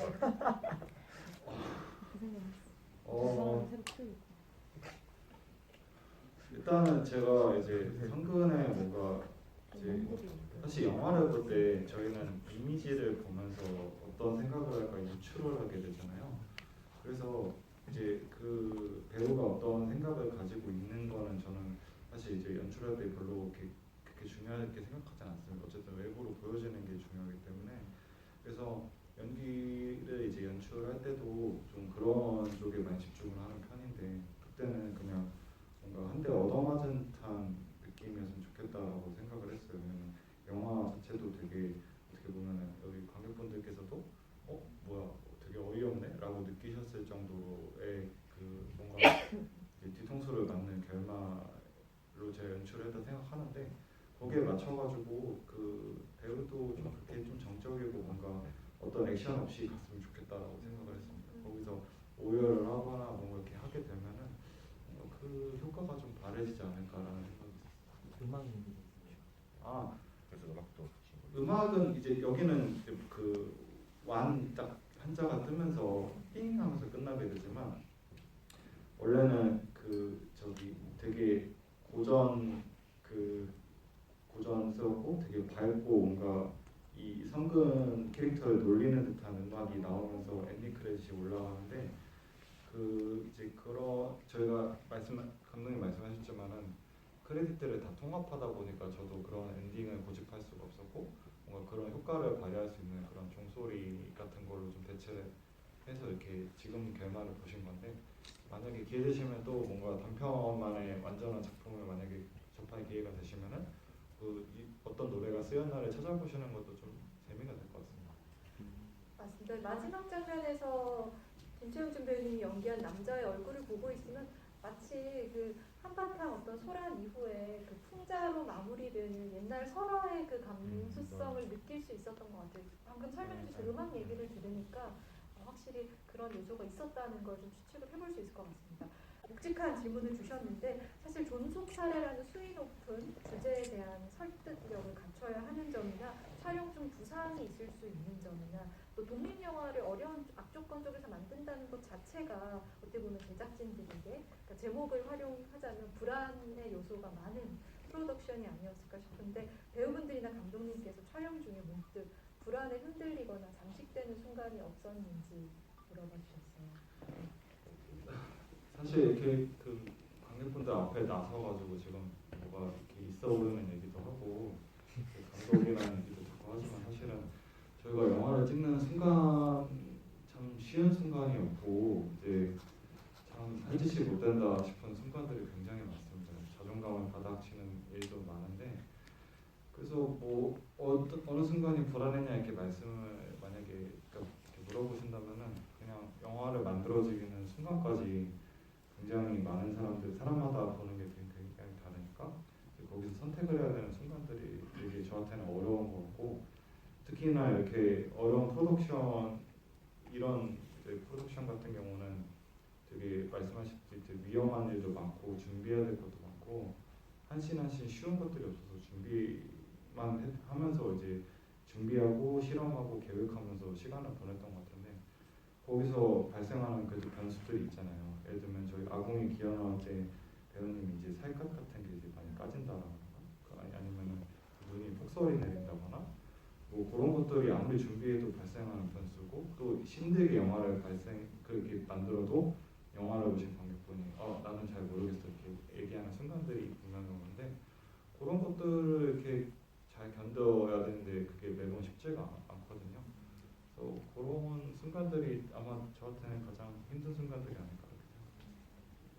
네. 일단은 제가 이제 성근의 뭔가 이제 사실 영화를 볼 때 저희는 이미지를 보면서 어떤 생각을 할까 유추를 하게 되잖아요. 그래서 이제 그 배우가 어떤 생각을 가지고 있는 거는 저는 사실 이제 연출할 때 별로 그렇게 중요하게 생각하지 않습니다. 어쨌든 외부로 보여지는 게 중요하기 때문에. 그래서 연기를 이제 연출할 때도 좀 그런 쪽에 많이 집중을 하는 편인데 그때는 그냥 뭔가 한 대 얻어맞은 듯한 느낌이었으면 좋겠다라고 생각을 했어요. 왜냐면 영화 자체도 되게 어떻게 보면은 여기 관객분들께서도 뭐야 되게 어이없네라고 느끼셨을 정도의 그 뭔가 뒤통수를 맞는 결말로 제가 연출했다 생각하는데 거기에 맞춰가지고 그 배우도 좀 그렇게 좀 정적이고 뭔가 어떤 액션 없이 갔으면 좋겠다라고 생각을 했습니다. 거기서 오열을 하거나 뭔가 이렇게 하게 되면은 그 효과가 좀 바래지지 않을까라는 생각이 있었어요. 음악이 그래서 음악도 음악은 이제 여기는 이제 그완 딱 한자가 뜨면서 띵 하면서 끝나게 되지만 원래는 그 저기 되게 고전스럽고 되게 밝고 뭔가 이 성근 캐릭터를 놀리는 듯한 음악이 나오면서 엔딩 크레딧이 올라가는데 그 이제 저희가 감독님 말씀하셨지만은 크레딧들을 다 통합하다 보니까 저도 그런 엔딩을 고집할 수가 없었고 뭔가 그런 효과를 발휘할 수 있는 그런 종소리 같은 걸로 좀 대체를 해서 이렇게 지금 결말을 보신 건데 만약에 기회 되시면 또 뭔가 단편만의 완전한 작품을 만약에 접할 기회가 되시면은 어떤 노래가 쓰였나를 찾아보시는 것도 좀 재미가 될 것 같습니다. 맞습니다. 마지막 장면에서 김채용준 배우님이 연기한 남자의 얼굴을 보고 있으면 마치 그 한바탕 어떤 소란 이후에 그 풍자로 마무리되는 옛날 설화의 그 감수성을 느낄 수 있었던 것 같아요. 방금 설명해 주신 음악 얘기를 들으니까 확실히 그런 요소가 있었다는 걸 좀 추측을 해볼 수 있을 것 같습니다. 묵직한 질문을 주셨는데 사실 존속 사례라는 수위 높은 주제에 대한 설득력을 갖춰야 하는 점이나 촬영 중 부상이 있을 수 있는 점이나 또 독립 영화를 어려운 악조건 속에서 만든다는 것 자체가 어떻게 보면 제작진들에게 그러니까 제목을 활용하자면 불안의 요소가 많은 프로덕션이 아니었을까 싶은데 배우분들이나 감독님께서 촬영 중에 문득 불안에 흔들리거나 잠식되는 순간이 없었는지 물어봐 주셨어요. 사실 이렇게 그 관객분들 앞에 나서가지고 지금 뭐가 이렇게 있어 보이는 얘기도 하고 감독이라는 얘기도 듣고 하지만 사실은 저희가 영화를 찍는 순간 참 쉬운 순간이었고 이제 참 한 짓이 못 된다 싶은 순간들이 굉장히 많습니다. 자존감을 바닥치는 일도 많은데 그래서 뭐 어느 순간이 불안했냐 이렇게 말씀을 만약에 그러니까 이렇게 물어보신다면은 그냥 영화를 만들어지는 순간까지 굉장히 많은 사람마다 보는 게 굉장히 다르니까 거기서 선택을 해야 되는 순간들이 되게 저한테는 어려운 것 같고 특히나 이렇게 어려운 프로덕션 이런 프로덕션 같은 경우는 되게 말씀하셨듯이 되게 위험한 일도 많고 준비해야 될 것도 많고 한씬 한씬 쉬운 것들이 없어서 준비만 하면서 이제 준비하고 실험하고 계획하면서 시간을 보냈던 것 같은데 거기서 발생하는 그 변수들이 있잖아요. 예를 들면 저희 아궁이 기어 나올 때 배우님이 이제 살갗 같은 게 이제 많이 까진다거나 아니면은 눈이 폭설이 내린다거나 뭐 그런 것들이 아무리 준비해도 발생하는 변수고 또 힘들게 영화를 그렇게 만들어도 영화를 보신 관객분이 나는 잘 모르겠어 이렇게 얘기하는 순간들이 분명히 오는데 그런 것들을 이렇게 잘 견뎌야 되는데 그게 매번 쉽지가 않거든요. 그래서 그런 순간들이 아마 저한테는 가장 힘든 순간들이 아닐까.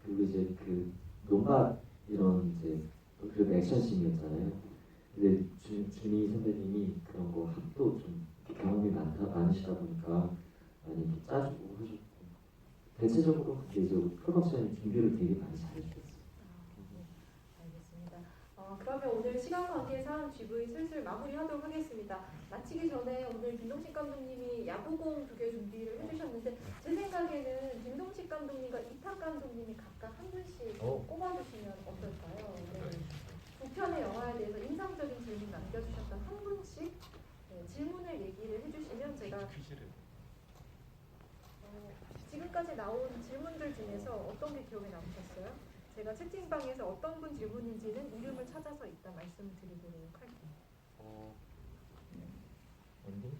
그리고 이제 그 논밭 이런 이제 그래도 액션씬이었잖아요. 근데 준희 선배님이 그런 거 합도 좀 경험이 많으시다 보니까 많이 이렇게 짜주고 하셨고 대체적으로 그게 이제 프로덕션 준비를 되게 많이 잘해주셨어요. 네, 알겠습니다. 그러면 오늘 시간 관계상 GV 슬슬 마무리하도록 하겠습니다. 마치기 전에 오늘 김동식 감독님이 야구공 2개 준비를 해주셨는데 제 생각에는 김동식 감독님과 이탁 감독님이 각각 한 분씩 꼽아주시면 어떨까요? 네. 두 편의 영화에 대해서 인상적인 질문 남겨주셨던 한 분씩 질문을 얘기를 해주시면 제가 지금까지 나온 질문들 중에서 어떤 게 기억에 남으셨어요? 제가 채팅방에서 어떤 분 질문인지는 이름을 찾아서 이따 말씀을 드리도록 할게요. 엔딩?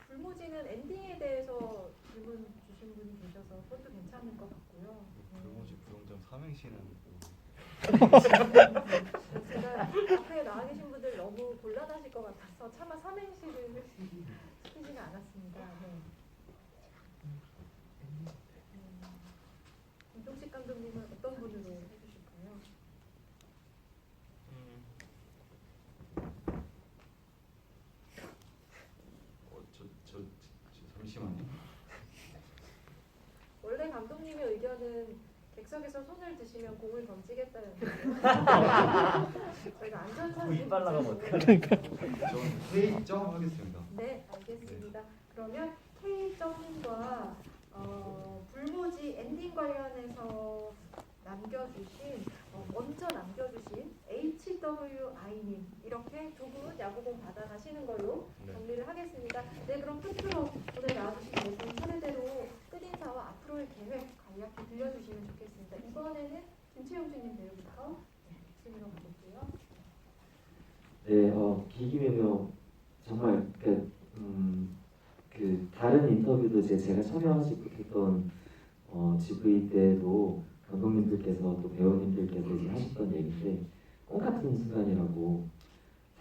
불모지는 엔딩에 대해서 질문 주신 분이 계셔서 그것도 괜찮을 것 같고요. 불모지 부동점 삼행시는 제가 앞에 나와 계신 분들 너무 곤란하실 것 같아서 차마 삼행시를 시키지는 않았습니다. 네. 김동식 감독님은 어떤 분으로 해주실까요? 잠시만요. 원래 감독님의 의견은 객석에서 손을 드시면 공을 던지겠다는 거예요. 저희가 안전사고 입 발라가면 어떡하나. 저는 K점 하겠습니다. 네, 알겠습니다. 그러면 K점과 불모지 엔딩 관련해서 먼저 남겨주신 HWI님 이렇게 두 분 야구공 받아가시는 걸로 정리를 하겠습니다. 네, 그럼 끝으로 오늘 나와주신 네분 차례대로 끝인사와 앞으로의 계획 간략히 들려주시면 좋겠습니다. 이번에는 김채용준님 배우부터 질문을 가볼게요. 네, 기기묘묘 정말 그 다른 인터뷰도 제가 참여하지 못했던 GV 때도 감독님들께서 또 배우님들께서 이제 하셨던 얘기인데 꿈 같은 순간이라고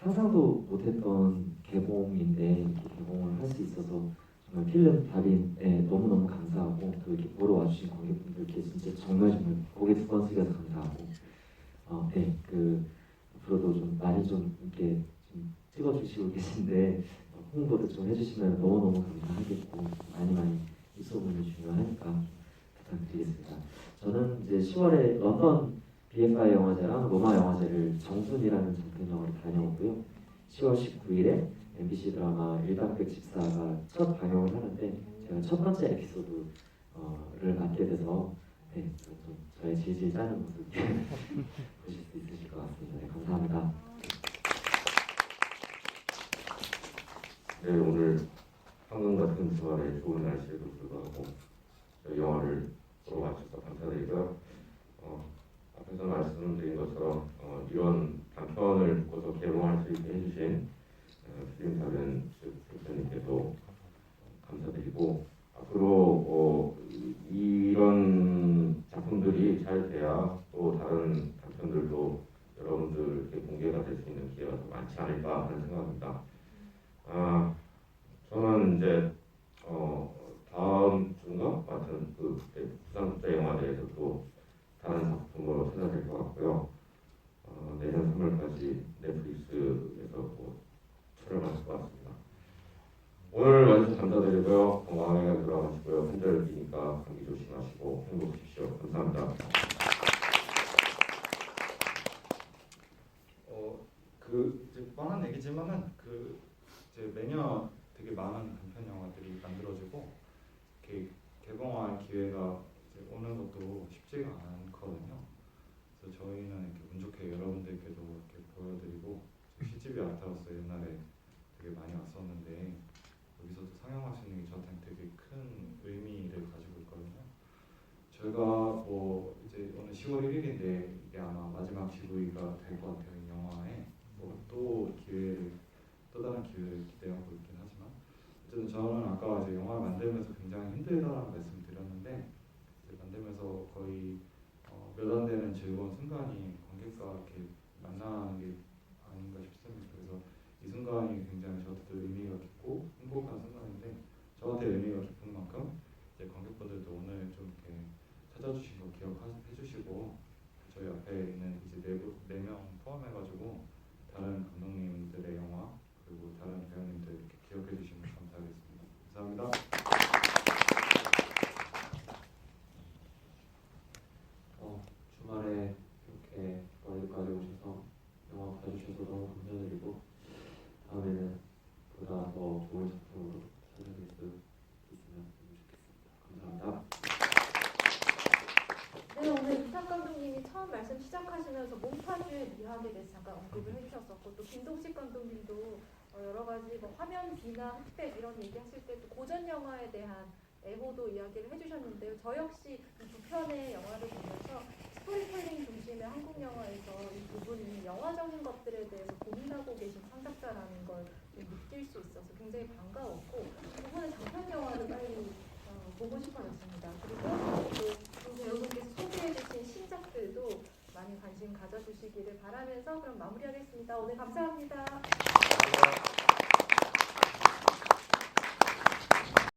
상상도 못했던 개봉인데 이렇게 개봉을 할 수 있어서 정말 필름 달인에 너무너무 감사하고 또 이렇게 보러 와주신 관객분들께 진짜 정말 고개 두 번 숙여서 감사하고 네, 앞으로도 좀 많이 좀 이렇게 좀 찍어주시고 계신데 홍보도 좀 해주시면 너무너무 감사하겠고 많이 입소문이 중요하니까 부탁드리겠습니다. 저는 이제 10월에 런던 BFI 영화제랑 로마 영화제를 정순이라는 장편 영화를 다녀오고요. 10월 19일에 MBC 드라마 일당백 집사가 첫 방영을 하는데 제가 첫 번째 에피소드를 맡게 돼서 네, 좀 저의 질질 짜는 모습 보실 수 있으실 것 같습니다. 네, 감사합니다. 네, 오늘 황금 같은 주말에 좋은 날씨에도 불구하고 저희 영화를 보러 와주셔서 감사드리고요. 앞에서 말씀드린 것처럼 이런 단편을 묶어서 개봉할 수 있게 해주신 필름 다른 대표님께도 감사드리고 앞으로 이런 작품들이 잘 돼야 또 다른 단편들도 여러분들께 공개가 될 수 있는 기회가 더 많지 않을까 하는 생각입니다. 저는 이제 다음 주인가 같은 부산 국제영화제에서 또 다른 작품으로 찾아뵐 것 같고요. 내년 3월까지 넷플릭스에서 촬영할 것 같습니다. 오늘 와주셔서 감사드리고요. 건강하게 돌아가시고요. 환절기니까 감기 조심하시고 행복하십시오. 감사합니다. 이제 뻔한 얘기지만은 이제 매년 되게 많은 단편 영화들이 만들어지고 이렇게 개봉할 기회가 이제 오는 것도 쉽지가 않거든요. 그래서 저희는 이렇게 운 좋게 여러분들께도 이렇게 보여드리고 시집이 아트하우스 옛날에 되게 많이 왔었는데 여기서도 상영할 수 있는 게 저한테는 되게 큰 의미를 가지고 있거든요. 저희가 이제 오늘 10월 1일인데 이게 아마 마지막 GV가 될 것 같아요. 이 영화에 또 다른 기회를 기대하고 있긴 하지만 어쨌든 저는 아까 이제 영화를 만들면서 굉장히 힘들다라는 말씀을 드렸는데 이제 만들면서 거의 몇 안 되는 즐거운 순간이 관객과 이렇게 만나는 게 아닌가 싶습니다. 그래서 이 순간이 굉장히 저한테도 의미가 깊고 행복한 순간인데 저한테 의미가 깊은 만큼 이제 관객분들도 오늘 좀 이렇게 찾아주신 거 기억해 주시고 저희 앞에 있는 이제 4명 포함해가지고 다른 감독님들의 영화 그리고 다른 배우님들 이렇게 기억해 주시면 감사하겠습니다. 감사합니다. 주말에 이렇게 어디까지 오셔서 영화 봐주셔서 너무 감사드리고 다음에는 보다 더 좋은 작품으로 찾아뵐 수 있으면 너무 좋겠습니다. 감사합니다. 네, 오늘 이탁 감독님이 처음 말씀 시작하시면서 몽타주의 미학에 대해서 잠깐 언급을 해주셨었고 또 김동식 감독님도 여러 가지 화면 비나 흑백 이런 얘기하실 때 또 고전 영화에 대한 애호도 이야기를 해주셨는데요. 저 역시 이 두 편의 영화를 보면서 스토리텔링 중심의 한국 영화에서 이 부분이 영화적인 것들에 대해서 고민하고 계신 창작자라는 걸 느낄 수 있어서 굉장히 반가웠고 두 분의 장편 영화를 빨리 보고 싶어졌습니다. 그리고 또 배우분께서 소개해주신 신작들도 많이 관심 가져주시기를 바라면서 그럼 마무리하겠습니다. 오늘 감사합니다.